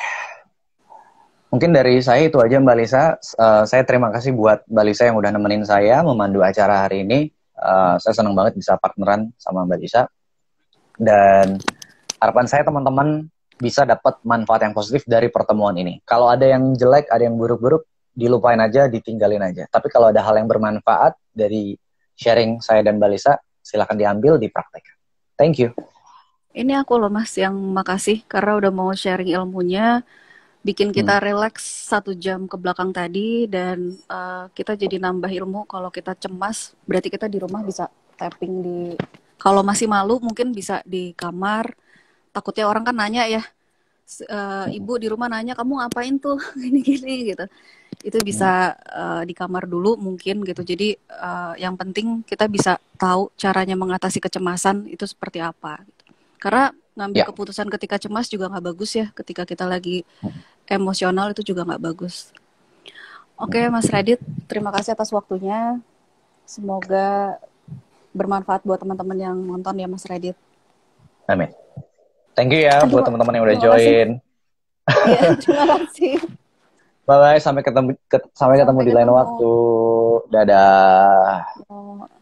Speaker 1: Mungkin dari saya itu aja Mbak Lisa. Saya terima kasih buat Mbak Lisa yang udah nemenin saya memandu acara hari ini. Saya senang banget bisa partneran sama Mbak Lisa. Dan harapan saya teman-teman bisa dapat manfaat yang positif dari pertemuan ini. Kalau ada yang jelek, ada yang buruk-buruk, dilupain aja, ditinggalin aja. Tapi kalau ada hal yang bermanfaat dari sharing saya dan Mbak Lisa, silakan diambil, dipraktekkan. Thank you.
Speaker 2: Ini aku loh Mas yang makasih karena udah mau sharing ilmunya, bikin kita relax 1 jam ke belakang tadi, dan kita jadi nambah ilmu. Kalau kita cemas, berarti kita di rumah bisa tapping di, kalau masih malu mungkin bisa di kamar. Takutnya orang kan nanya ya, ibu di rumah nanya kamu ngapain tuh gini-gini gitu. Itu bisa di kamar dulu mungkin gitu. Jadi yang penting kita bisa tahu caranya mengatasi kecemasan itu seperti apa gitu. Karena ngambil keputusan ketika cemas juga nggak bagus ya. Ketika kita lagi emosional itu juga nggak bagus. Oke, Mas Radit, terima kasih atas waktunya. Semoga bermanfaat buat teman-teman yang nonton ya, Mas Radit.
Speaker 1: Amin. Thank you ya buat teman-teman yang udah join.
Speaker 2: Iya, terima kasih.
Speaker 1: Bye-bye, sampai ketemu di lain waktu. Dadah.